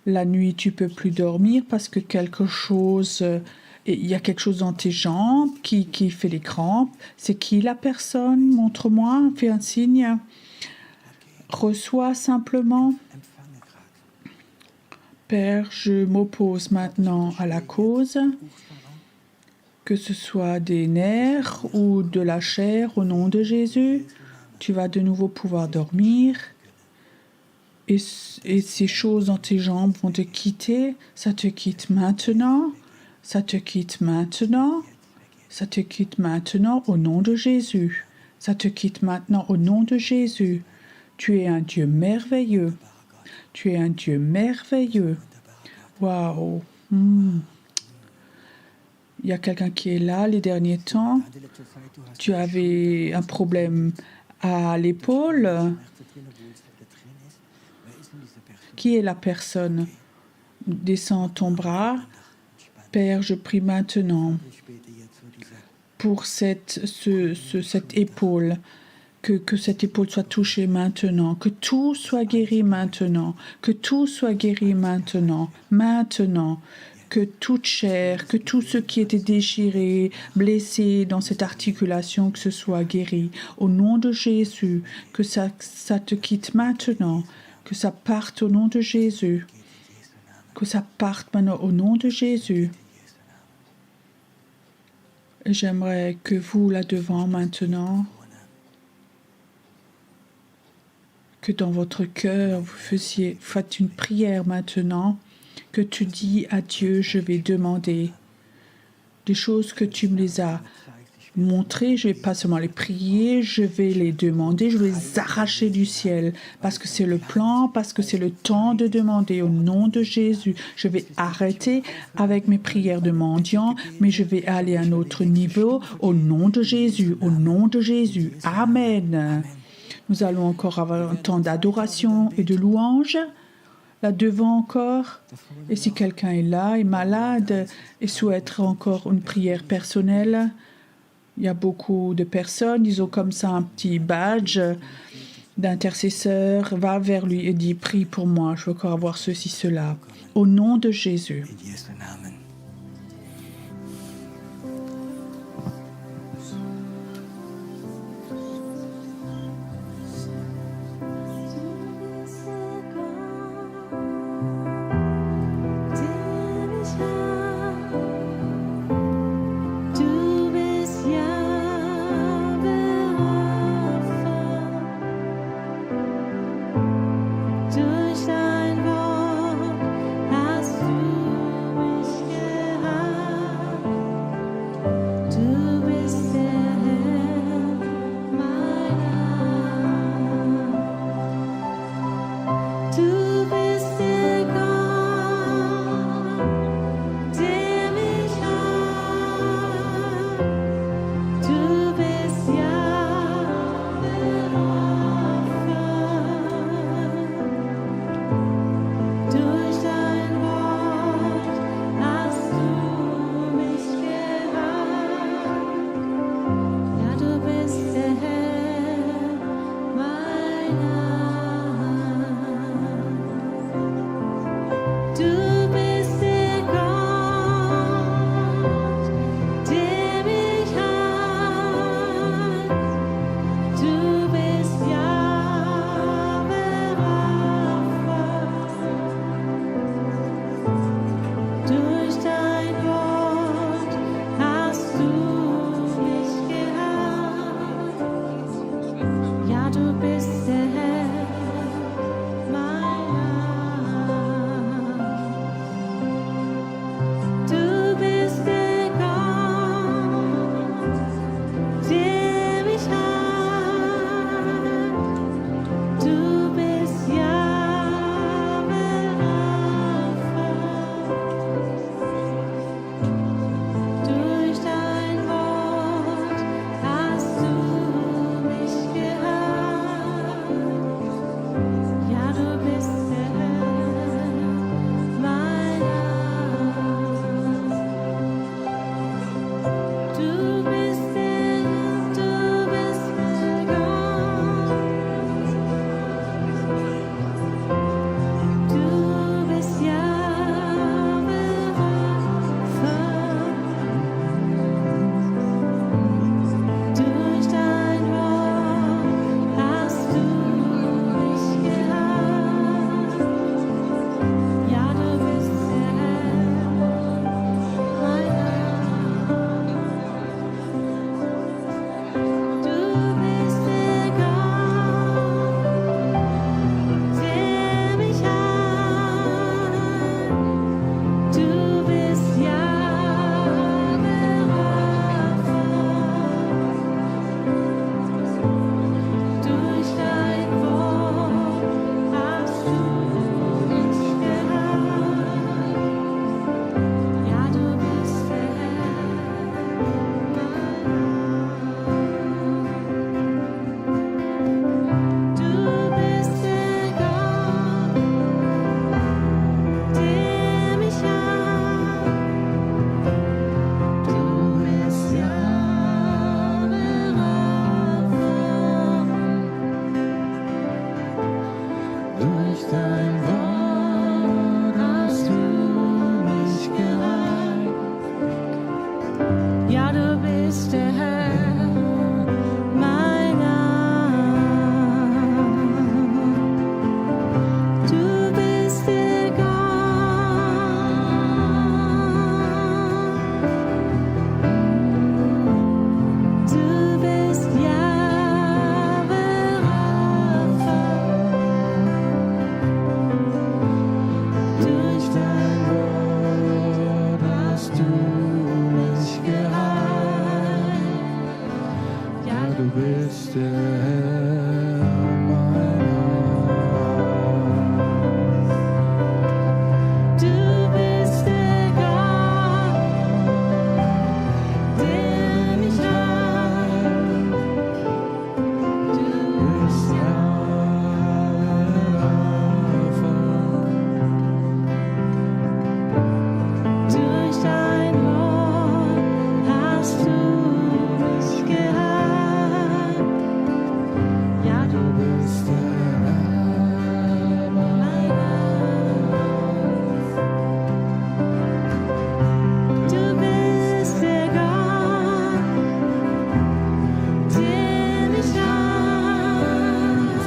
La nuit, tu ne peux plus dormir parce que il y a quelque chose dans tes jambes qui fait les crampes. C'est qui la personne? Montre-moi, fais un signe. Reçois simplement. Père, je m'oppose maintenant à la cause, que ce soit des nerfs ou de la chair, au nom de Jésus. Tu vas de nouveau pouvoir dormir et ces choses dans tes jambes vont te quitter. Ça te quitte maintenant, ça te quitte maintenant, ça te quitte maintenant au nom de Jésus. Ça te quitte maintenant au nom de Jésus. Tu es un Dieu merveilleux. Tu es un Dieu merveilleux. Waouh. Il y a quelqu'un qui est là les derniers temps. Tu avais un problème à l'épaule. Schmerz da drin, obwohl es da drin ist. Wer ist denn diese Person? Qui est la personne? Descends ton bras. Père, je prie maintenant Ich bete jetzt für diese pour cette épaule, que cette épaule soit touchée maintenant, que tout soit guéri maintenant, que tout soit guéri maintenant, maintenant, que toute chair, que tout ce qui était déchiré, blessé dans cette articulation, que ce soit guéri. Au nom de Jésus, que ça te quitte maintenant, que ça parte au nom de Jésus, que ça parte maintenant au nom de Jésus. J'aimerais que vous, là devant maintenant, que dans votre cœur, faites une prière maintenant, que tu dis à Dieu, je vais demander des choses que tu me les as montrées, je ne vais pas seulement les prier, je vais les demander, je vais les arracher du ciel, parce que c'est le plan, parce que c'est le temps de demander au nom de Jésus. Je vais arrêter avec mes prières de mendiant, mais je vais aller à un autre niveau au nom de Jésus, au nom de Jésus. Amen. Nous allons encore avoir un temps d'adoration et de louange. Là devant encore, et si quelqu'un est là, est malade et souhaite encore une prière personnelle, il y a beaucoup de personnes, ils ont comme ça un petit badge d'intercesseur, va vers lui et dit, prie pour moi, je veux encore avoir ceci, cela. Au nom de Jésus. in Jesu Namen. Durch dein Wort hast du mich du bist der Herr meiner. Du bist der Gott, der mich heilt. Du bist durch dein Wort hast du mich geheilt. Ja, du bist der Herr meiner. Du bist der Gott, der mich heilt.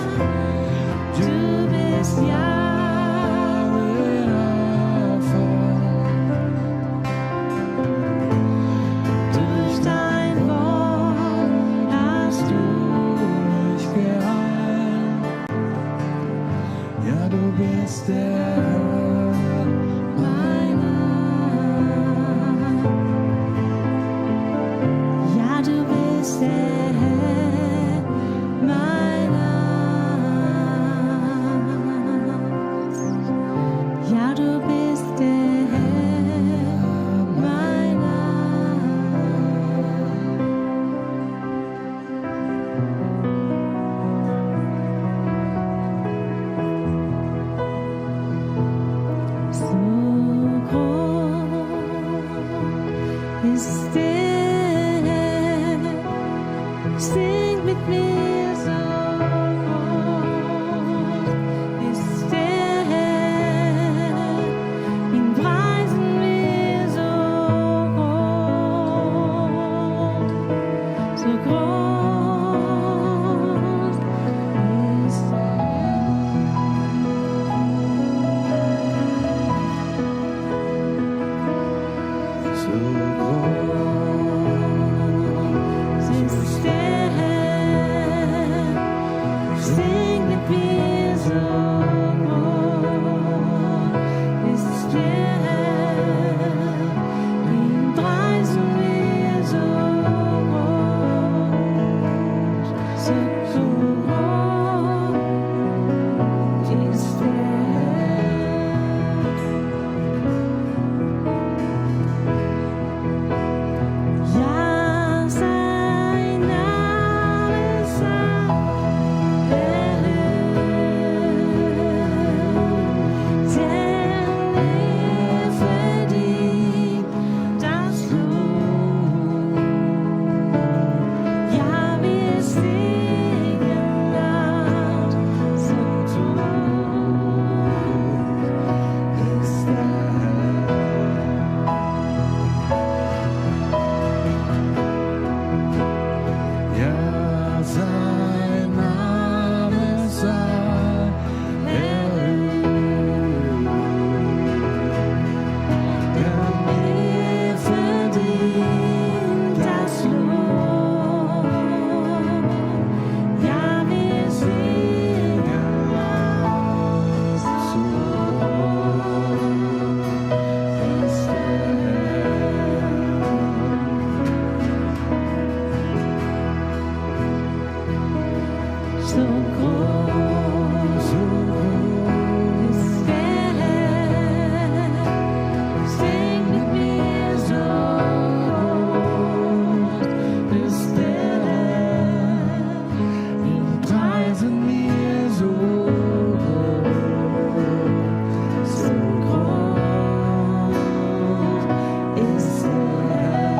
Du bist Jahwe Rapha. Durch dein Wort hast du mich geheilt. Ja, du bist der Herr meiner. Ja, du bist der Herr meiner. Ja, du bist der Herr meiner. So groß ist der Herr, sing mit mir, so groß ist der Herr, ihn preisen wir, so groß ist der Herr. so groß. Ist der Herr, sing mit mir, so groß ist der Herr, ihn preisen wir, so groß ist der Ja, sein Name sei erhöht, denn er verdient das Lob. Ja, wir singen laut, so groß ist der Ja, sein Name sei erhöht, denn er verdient das Lob. Ja, wir singen laut, so groß ist der So groß ist der Herr, sing mit mir, so groß ist der Herr, ihn preisen wir, so groß ist der Herr.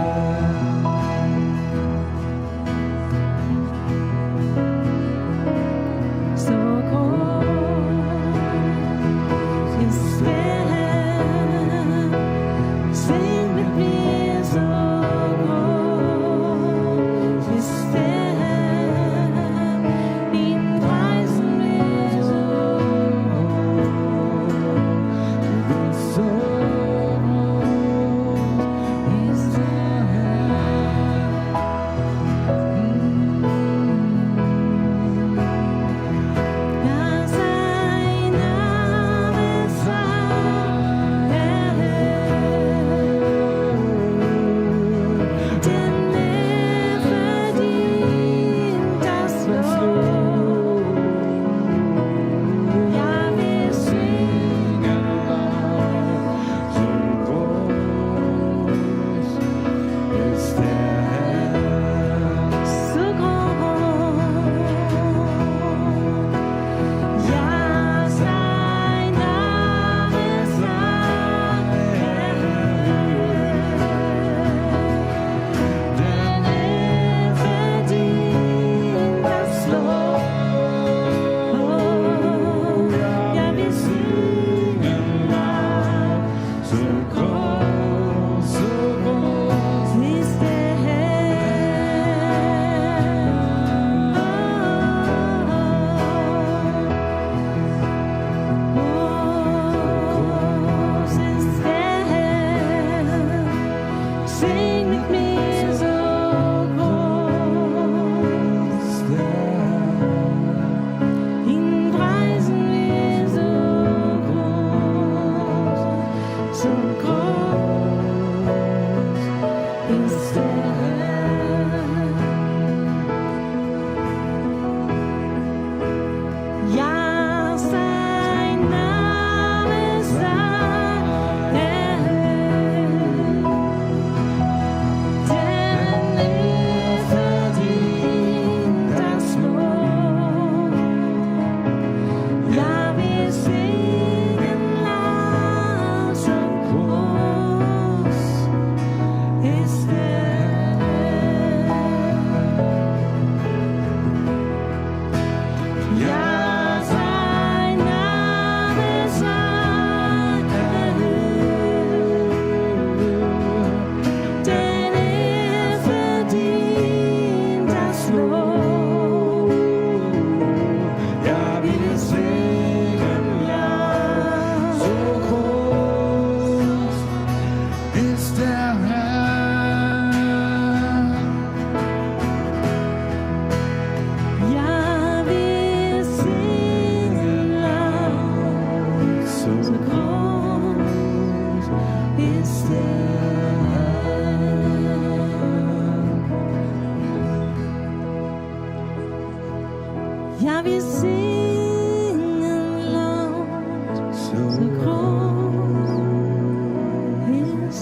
Jag vill sing en låt så groß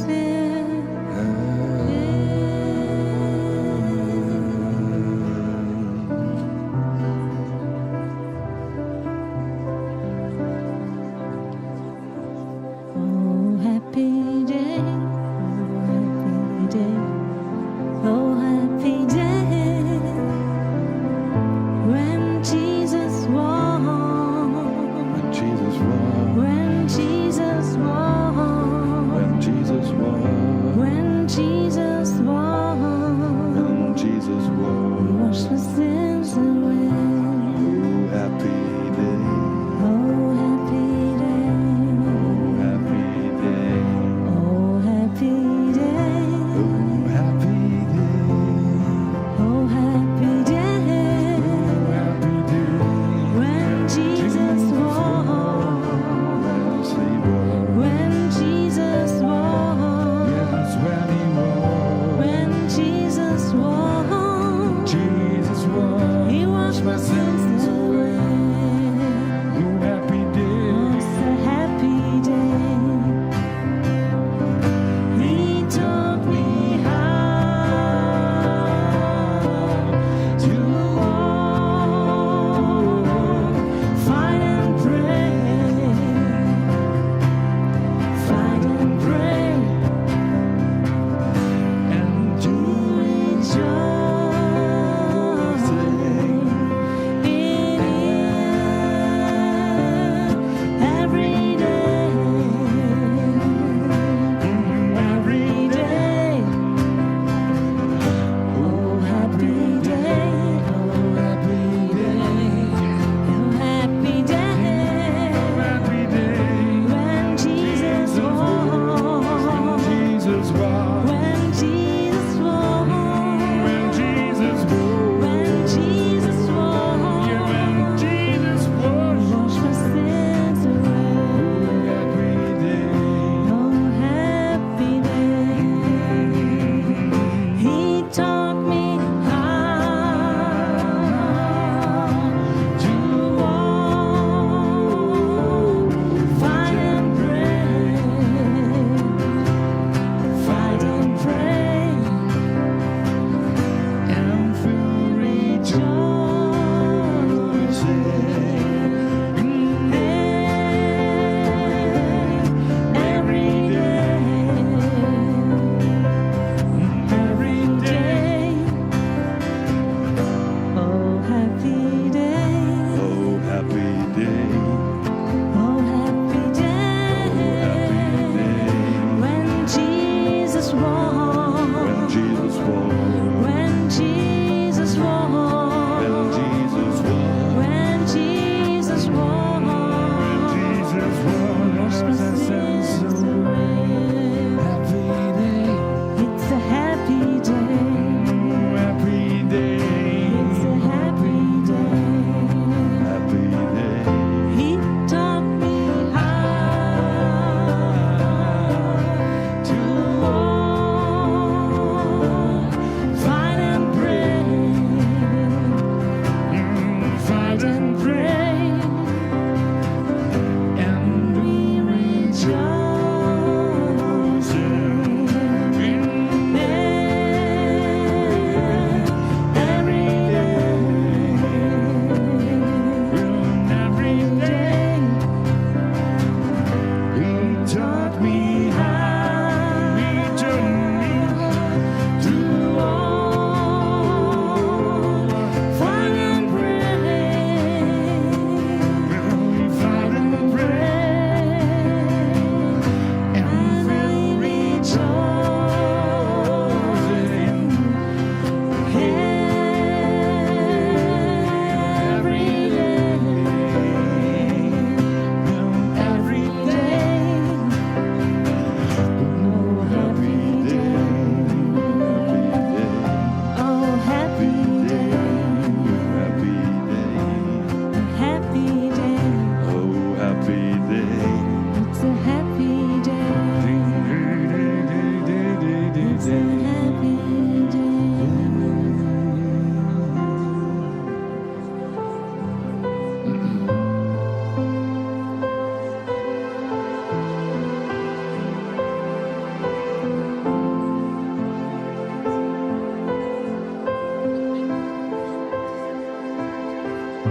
är Oh, happy day, oh, happy day, when Jesus walked, When Jesus walked, when Jesus walked, when Jesus walked, when Jesus walked, when Jesus walked. washed my sins away. Oh, happy day, Oh, happy day, happy day, oh, happy day, oh, happy day, oh, happy day, happy day. when Jesus walked, Yes, he walked. when Jesus walked, Yes, when he walked, when Jesus walked, Jesus walked. He washed my sins away. Oh, happy day. Oh, it's a happy day. He taught me how to walk, fight and pray, fight and pray, And to rejoice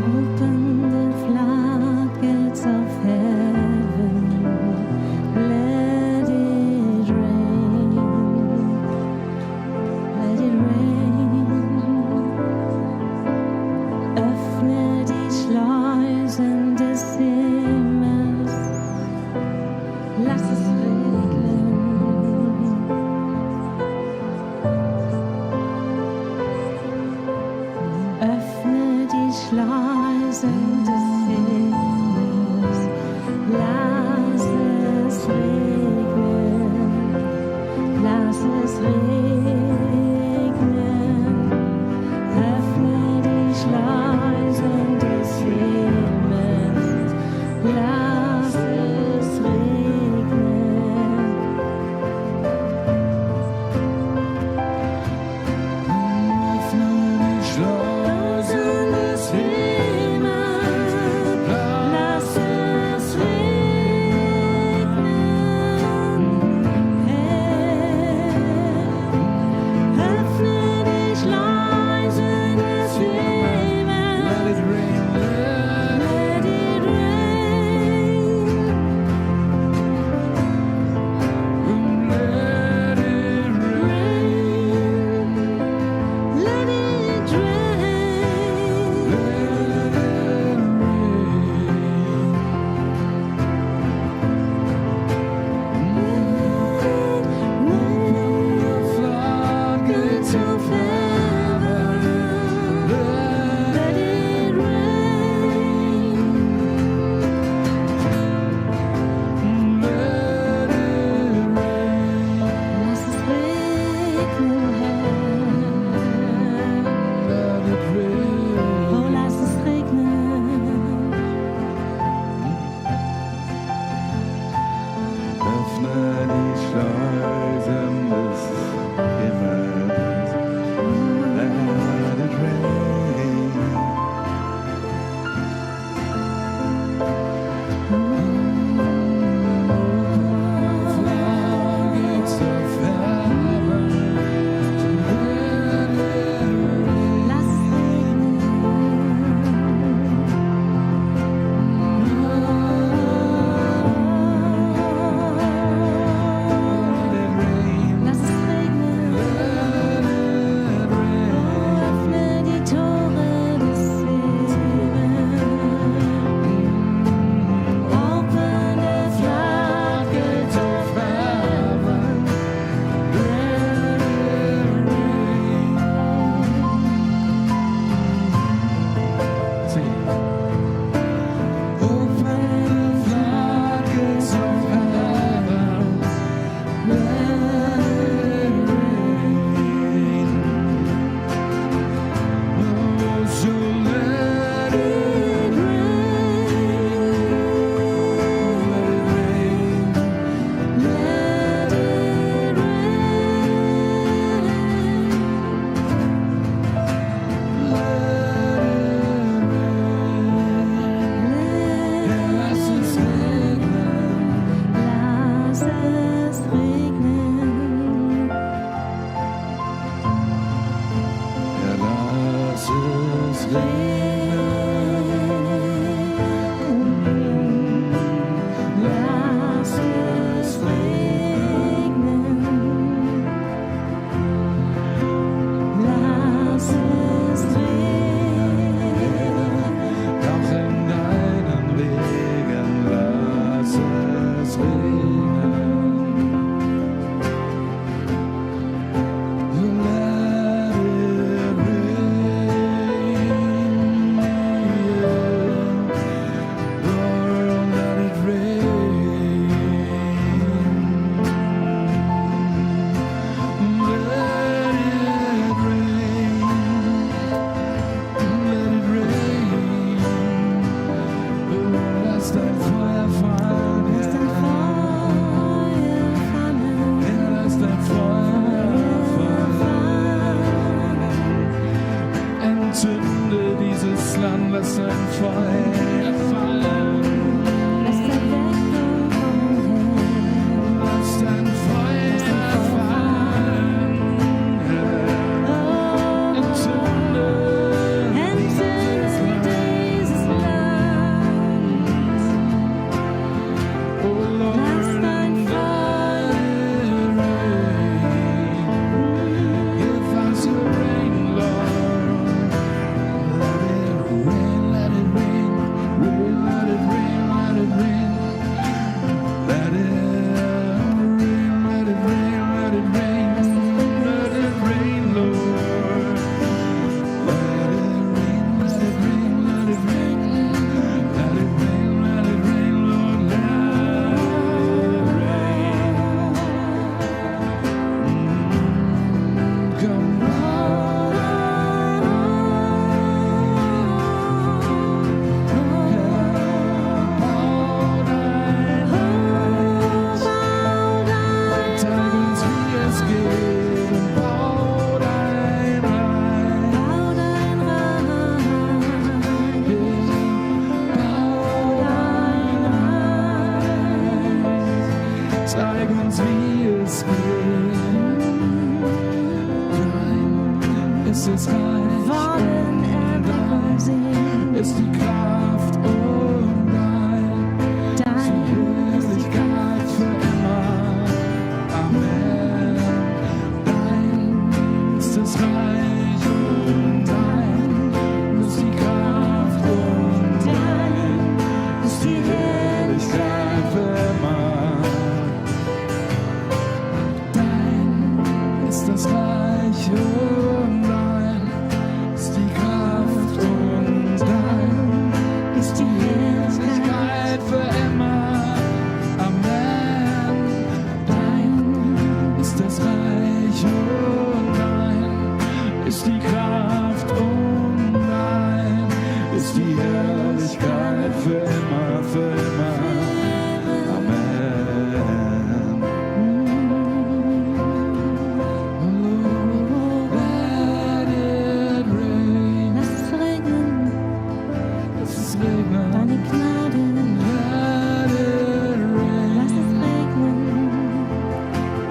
Open the floodgates of heaven. Let it rain. Let it rain. Öffne die Schleusen des Himmels. Lass es regnen. Öffne die Schleusen des Himmels. Lass es regnen. Lass es regnen. Öffne die Schleusen des Himmels. Lass es regnen. Öffne die Schleusen des Himmels. Lass es regnen. Öffne die Schleusen des Himmels. Let it rain, Let it rain. let it rain. Let it rain. Floodgates of heaven. Let it rain. Let it rain. Lass es regnen, Herr. Let it rain. Oh, lass es regnen. Öffne die Schleusen des Himmels. Let it rain. Floodgates of heaven. Let it rain. Lass es regnen. Let it rain. Lass es regnen. Let it rain. Öffne die Tore des Himmels. Open the floodgates of heaven. Let it rain. Sing. Open the floodgates of heaven. Let it rain. Oh, so let it rain. Let it Lass es regnen. Lass es regnen. Ja, lass es Lass es regnen. Lass es regnen. Auch in deinen Wegen, lass es regnen. Let it rain. Lord, let it rain. Let it rain. Let it rain. Lass dein Feuer fallen, Lass dein Herr. Feuer fallen. Lass dein Feuer fallen. Entzünde dieses Land, lass dein Feuer fallen. Lass dein Wecken kommen, Herr. Lass dein Feuer fallen. Oh, Entzünde dieses Land. das Reich wollen Erweckung sehen. ist die Kraft und Dein Herrlichkeit für immer. Amen. Dein ist das Reich und dein ist die Kraft und dein ist die Herrlichkeit für immer. Dein ist das Reich und dein ist die Kraft und dein ist die Herrlichkeit für immer. Amen. Dein ist das Reich und dein ist die Kraft und dein ist die Herrlichkeit für immer, für immer. Amen. Let it rain. Lass es regnen, Lass es regnen. deine Gnade. Let it rain. Lass es regnen,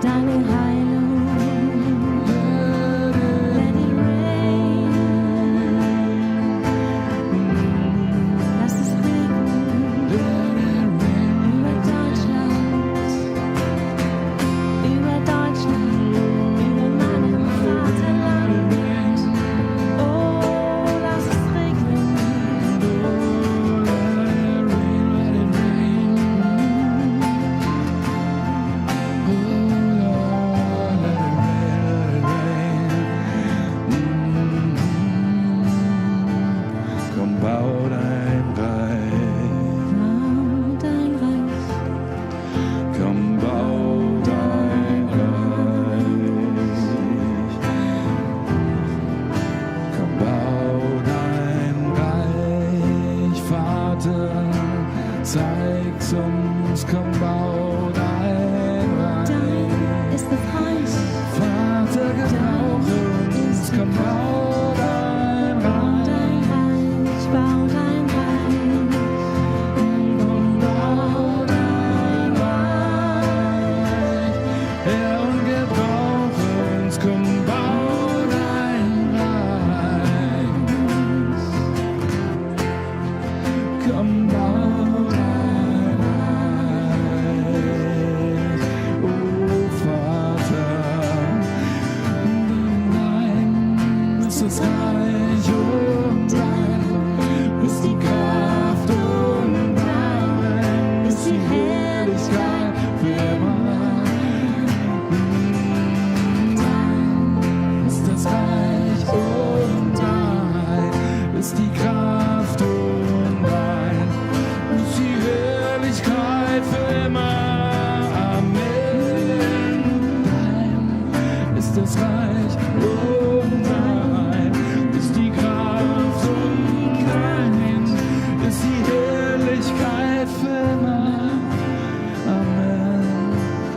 deine Heilung. Let it Let it rain. Lass es regnen über Deutschland, über meinem Vaterland. Oh, lass es regnen. Komm, bau dein Reich. Bau dein Reich, Komm, bau dein Reich. Komm, bau dein Reich, Vater, zeig's uns. Komm, bau dein Reich. dein ist das Reich. Vater, gebrauche uns. Komm, bau dein Bau Reich. dein Reich, bau dein Reich. Komm, bau dein Reich. Herr, und gebrauche uns. Komm, bau dein Reich. Komm, bau dein Reich. Oh, Vater, dein ist das Reich und dein ist die Kraft und dein ist die Herrlichkeit für immer. Dein ist das Reich und dein ist die Kraft und dein ist die Herrlichkeit für immer. Amen. Dein ist das Reich und dein ist die Kraft und dein ist die Herrlichkeit für immer. Amen.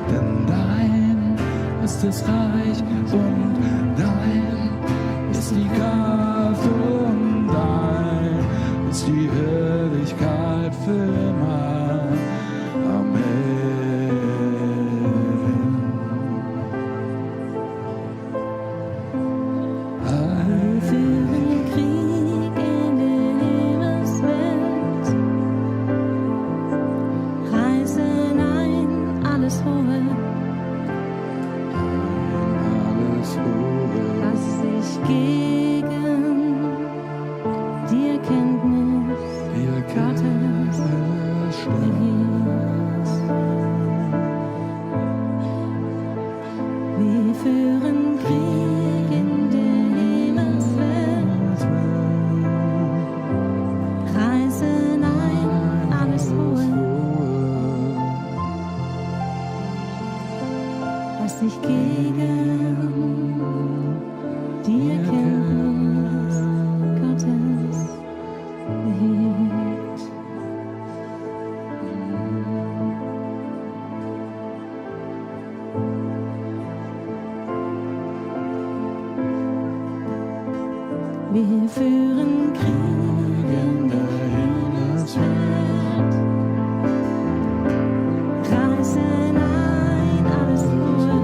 Denn dein ist das Reich und dein ist die Kraft und dein ist die Herrlichkeit für immer. Amen. Wir führen Krieg in der Himmelswelt, reißen ein alles Hohe, Alles hohe. was sich gegen die Erkenntnis Wir kennen es erhebt. Wir führen Krieg in der Himmelswelt, reißen ein alles Hohe, was sich gegen die Erkenntnis Gottes erhebt. Wir führen Krieg in der Himmelswelt, reißen ein alles Hohe,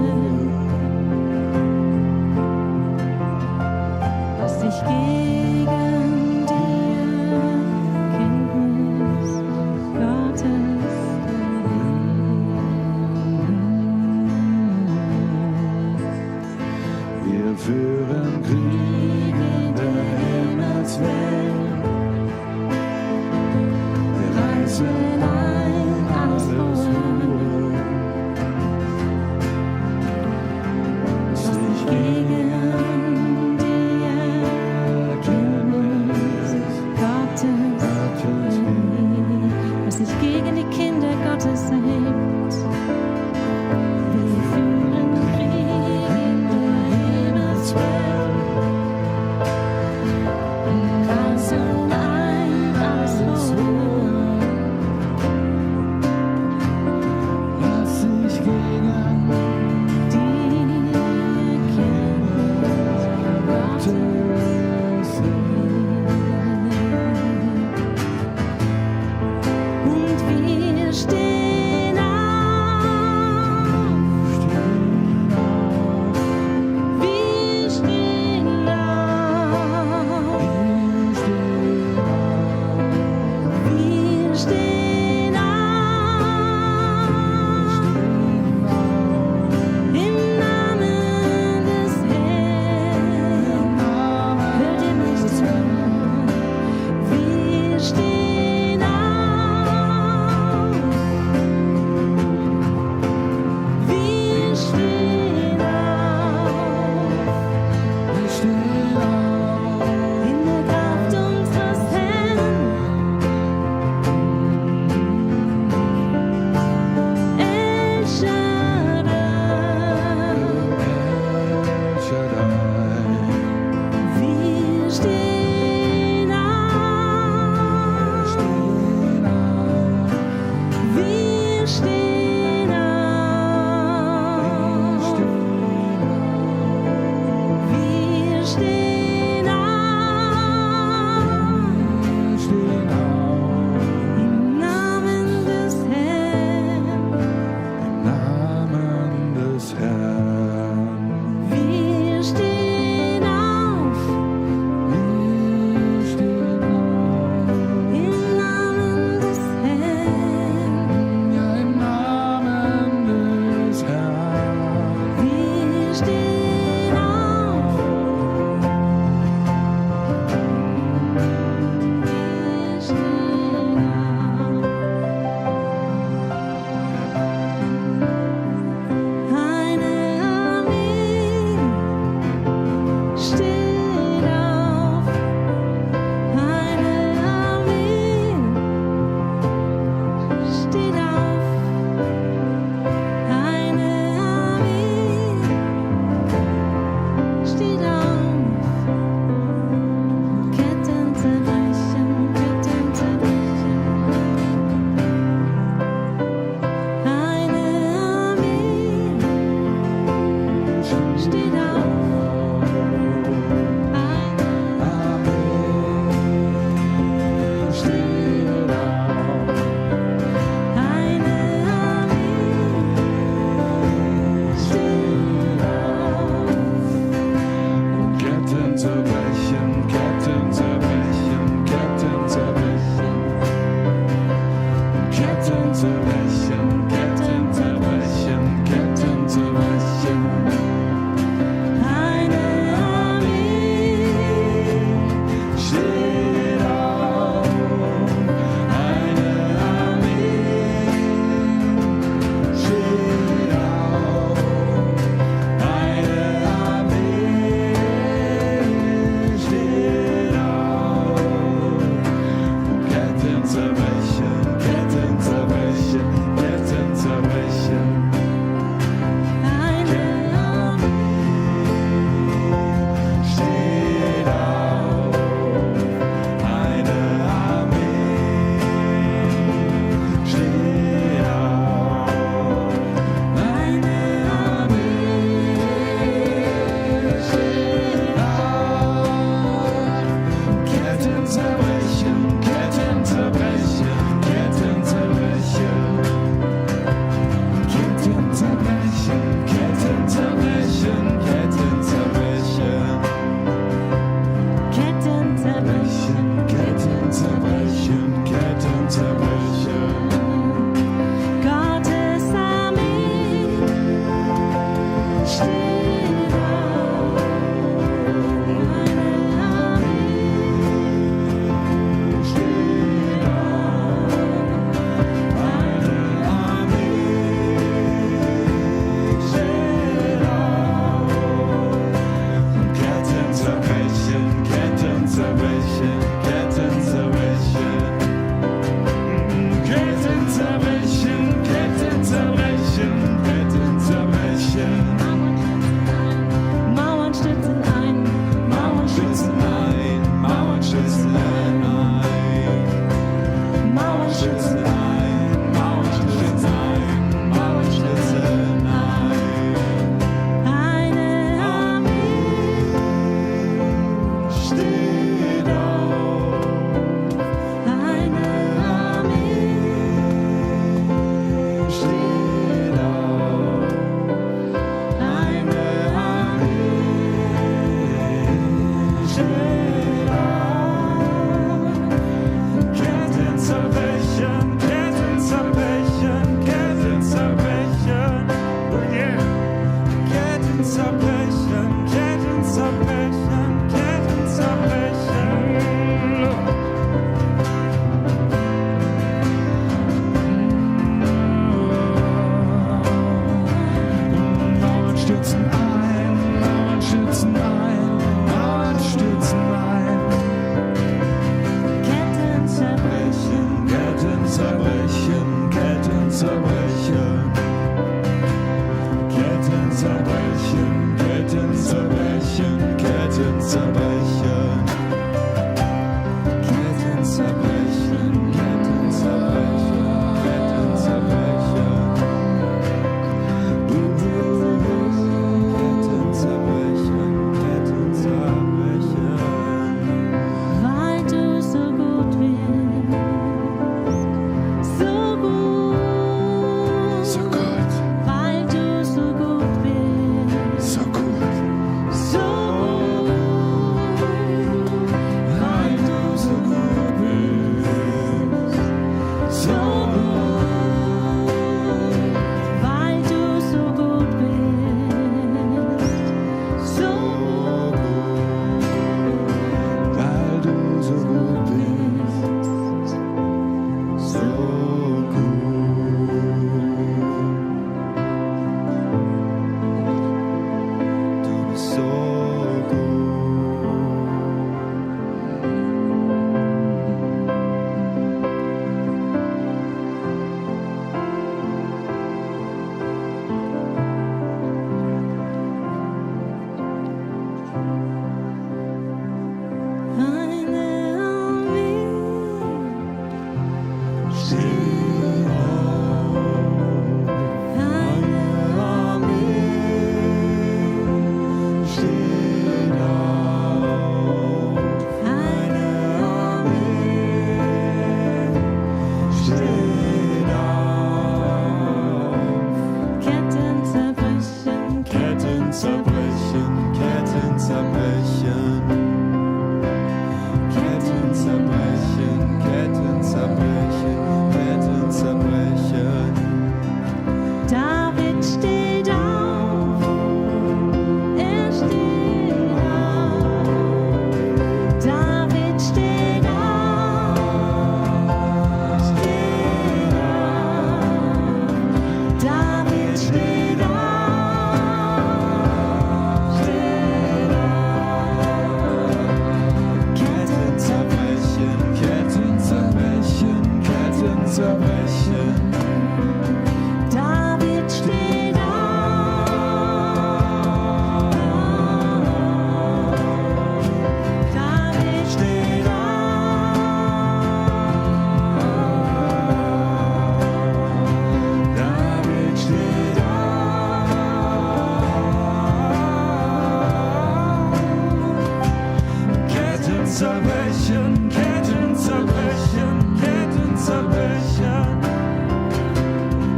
zerbrechen, Ketten zerbrechen, Ketten zerbrechen.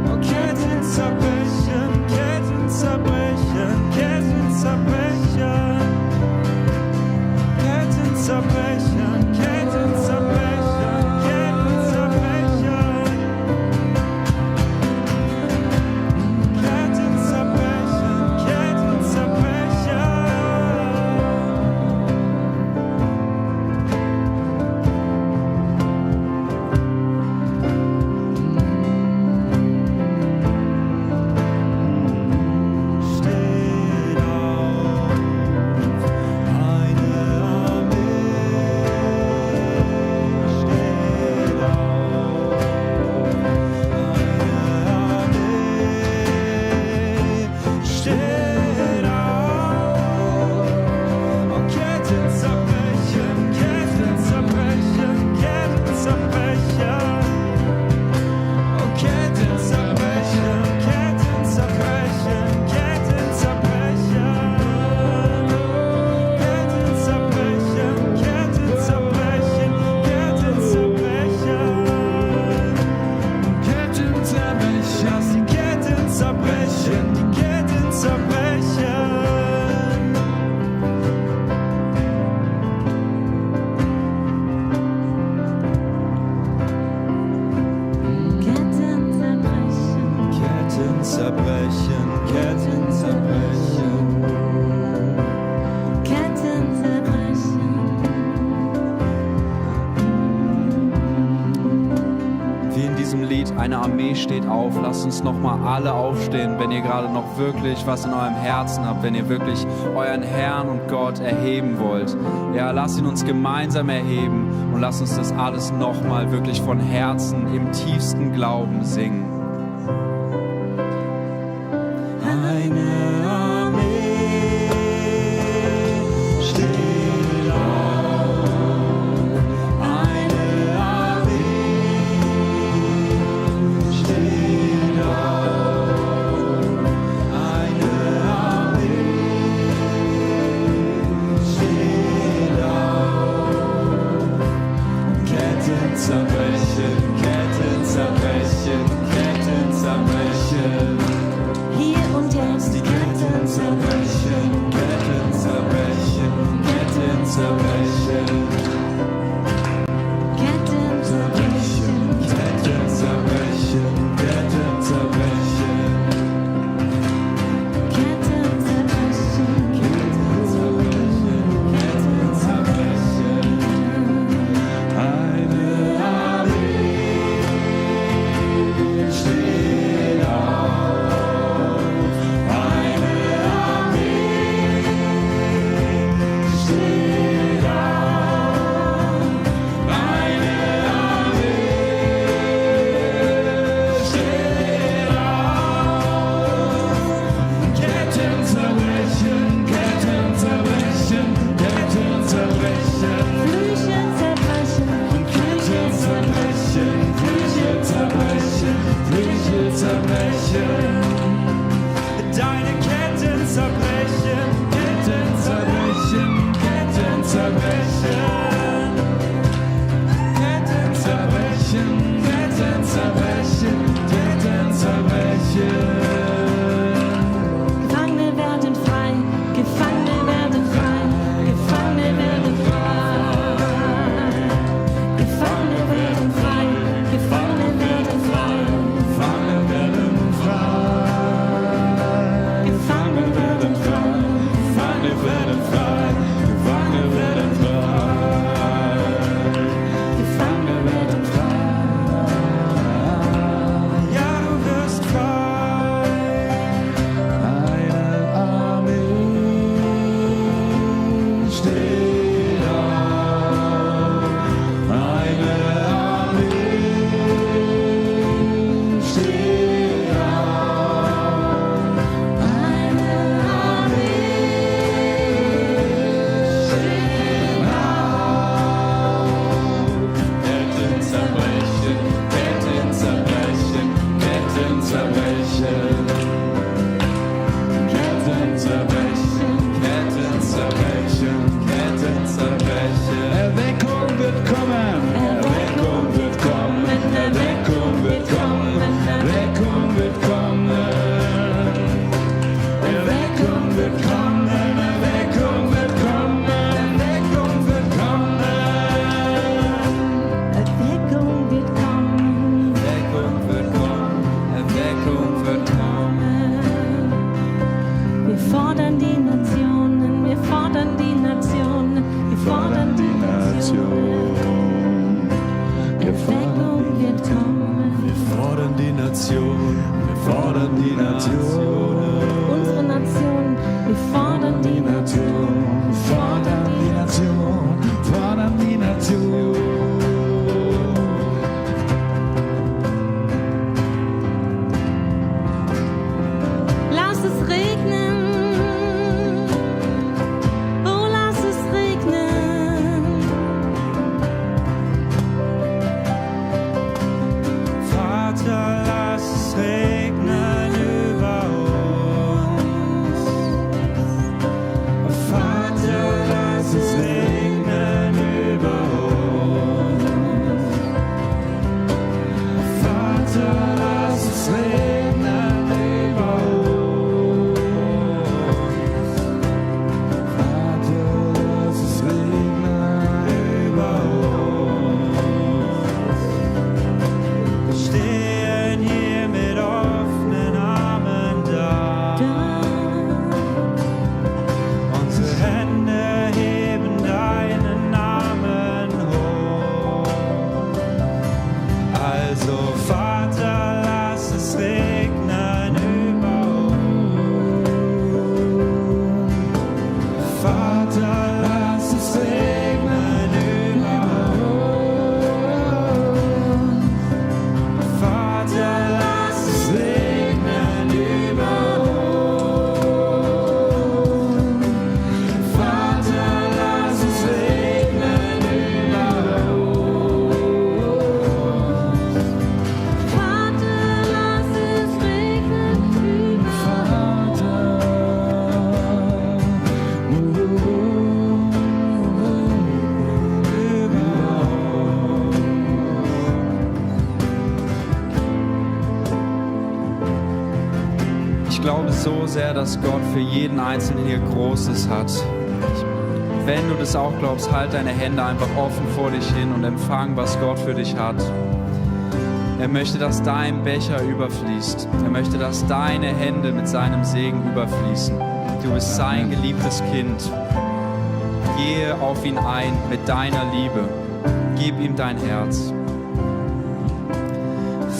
Oh, Ketten zerbrechen, Ketten zerbrechen, Ketten zerbrechen. Ketten zerbrechen, Ketten zerbrechen, Ketten zerbrechen. Ketten zerbrechen, Ketten zerbrechen. Steht auf, eine Armee. Steht auf, eine Armee. Steht auf. Oh, Ketten zerbrechen, Ketten zerbrechen, Ketten zerbrechen. Oh, Ketten zerbrechen, Ketten zerbrechen, Ketten zerbrechen. Ketten zerbrechen, Ketten zerbrechen, Ketten zerbrechen. Ketten zerbrechen, lass die Ketten zerbrechen, die Ketten zerbrechen. Ketten zerbrechen, Ketten zerbrechen, Ketten zerbrechen. Ketten zerbrechen. Wie in diesem Lied, eine Armee steht auf. Lasst uns nochmal alle aufstehen, wenn ihr gerade noch wirklich was in eurem Herzen habt, wenn ihr wirklich euren Herrn und Gott erheben wollt. Ja, lasst ihn uns gemeinsam erheben und lasst uns das alles nochmal wirklich von Herzen im tiefsten Glauben singen. Eine Armee steht auf. Eine Armee steht auf. Eine Armee steht auf. Ketten zerbrechen, Ketten zerbrechen, Ketten zerbrechen. Hier und jetzt Die Ketten zerbrechen, Ketten zerbrechen, Ketten zerbrechen. Ketten zerbrechen, Ketten zerbrechen, Ketten zerbrechen. Ketten zerbrechen, Ketten zerbrechen, Ketten zerbrechen. Eine Armee unsere Nation, wir fordern die Nation, fordern die Nation, fordern die Nation. Lass es regnen, oh lass es regnen. Vater, lass es regnen über uns. Vater, lass es regnen über uns. Vater, lass es regnen über uns. Vater, lass es regnen über uns. Wir stehen hier mit offenen Armen da. Unsere Hände heben deinen Namen hoch. Also Vater, lass es regnen über uns. Vater, lass es regnen über uns. Vater, lass es regnen über uns. Vater, lass es regnen über uns. Vater, lass es regnen über Ich glaube so sehr, dass Gott für jeden Einzelnen hier Großes hat. Wenn du das auch glaubst, halt deine Hände einfach offen vor dich hin und empfang, was Gott für dich hat. Er möchte, dass dein Becher überfließt. Er möchte, dass deine Hände mit seinem Segen überfließen. Du bist sein geliebtes Kind. Gehe auf ihn ein mit deiner Liebe. Gib ihm dein Herz.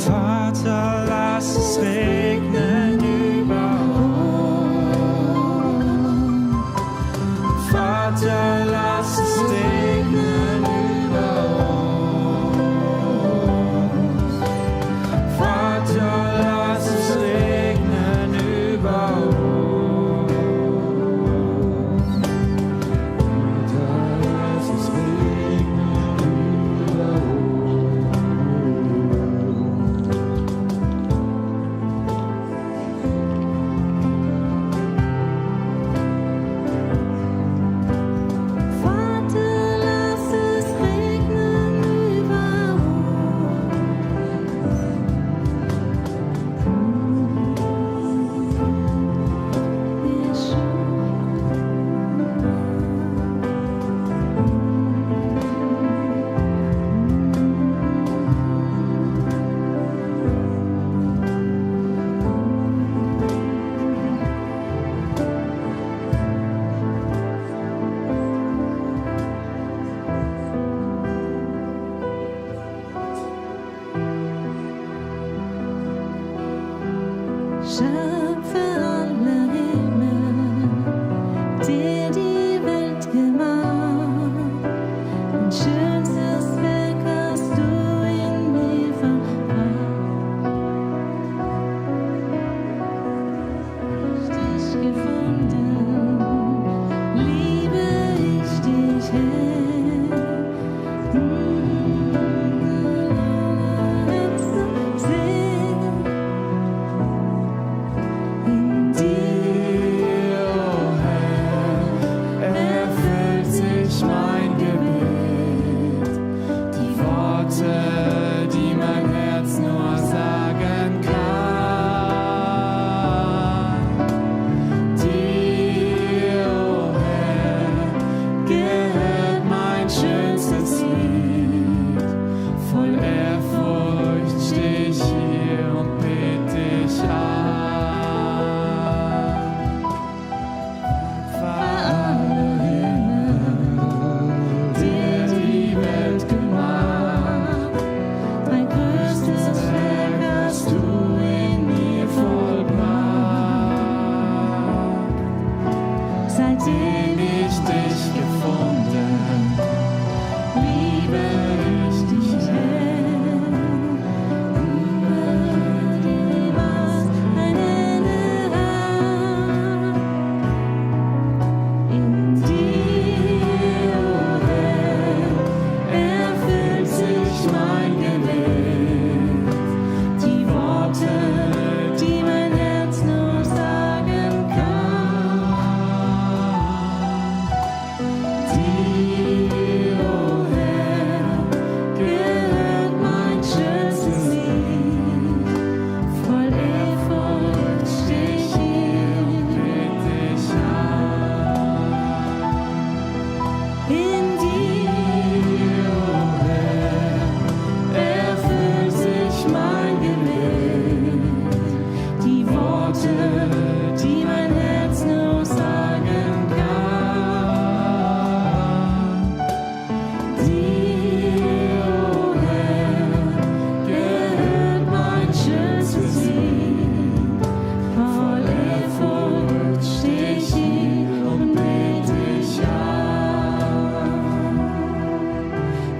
Vater, lass es regnen über uns. Vater, lass es regnen über uns. Vater, lass es regnen über uns. Vater, lass es regnen über uns.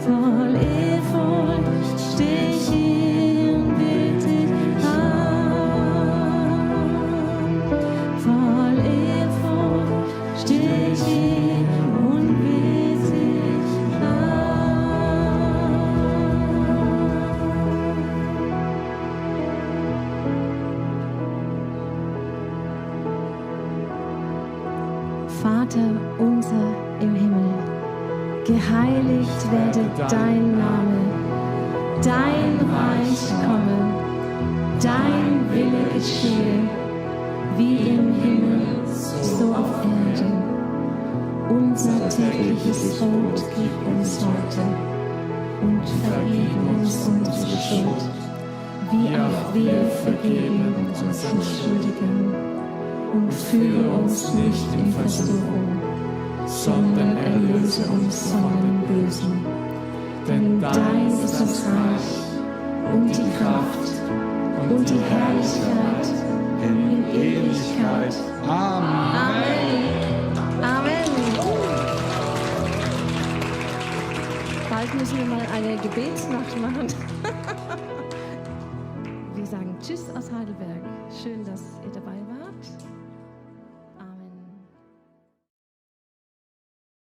Voll Ehrfurcht steh ich hier und bet dich an. Voll Ehrfurcht steh ich hier und bet dich an. Vater unser im Himmel, geheiligt werde dein Name, dein Reich komme, dein Wille geschehe, wie im Himmel, so auf Erden. Unser tägliches Brot gib uns heute und vergib uns unsere Schuld, wie auch wir vergeben unseren Schuldigen. Und führe uns nicht in Versuchung, sondern erlöse uns von dem Bösen. Denn dein ist das Reich und die Kraft und die Herrlichkeit in Ewigkeit. Amen. Amen. Bald müssen wir mal eine Gebetsnacht machen.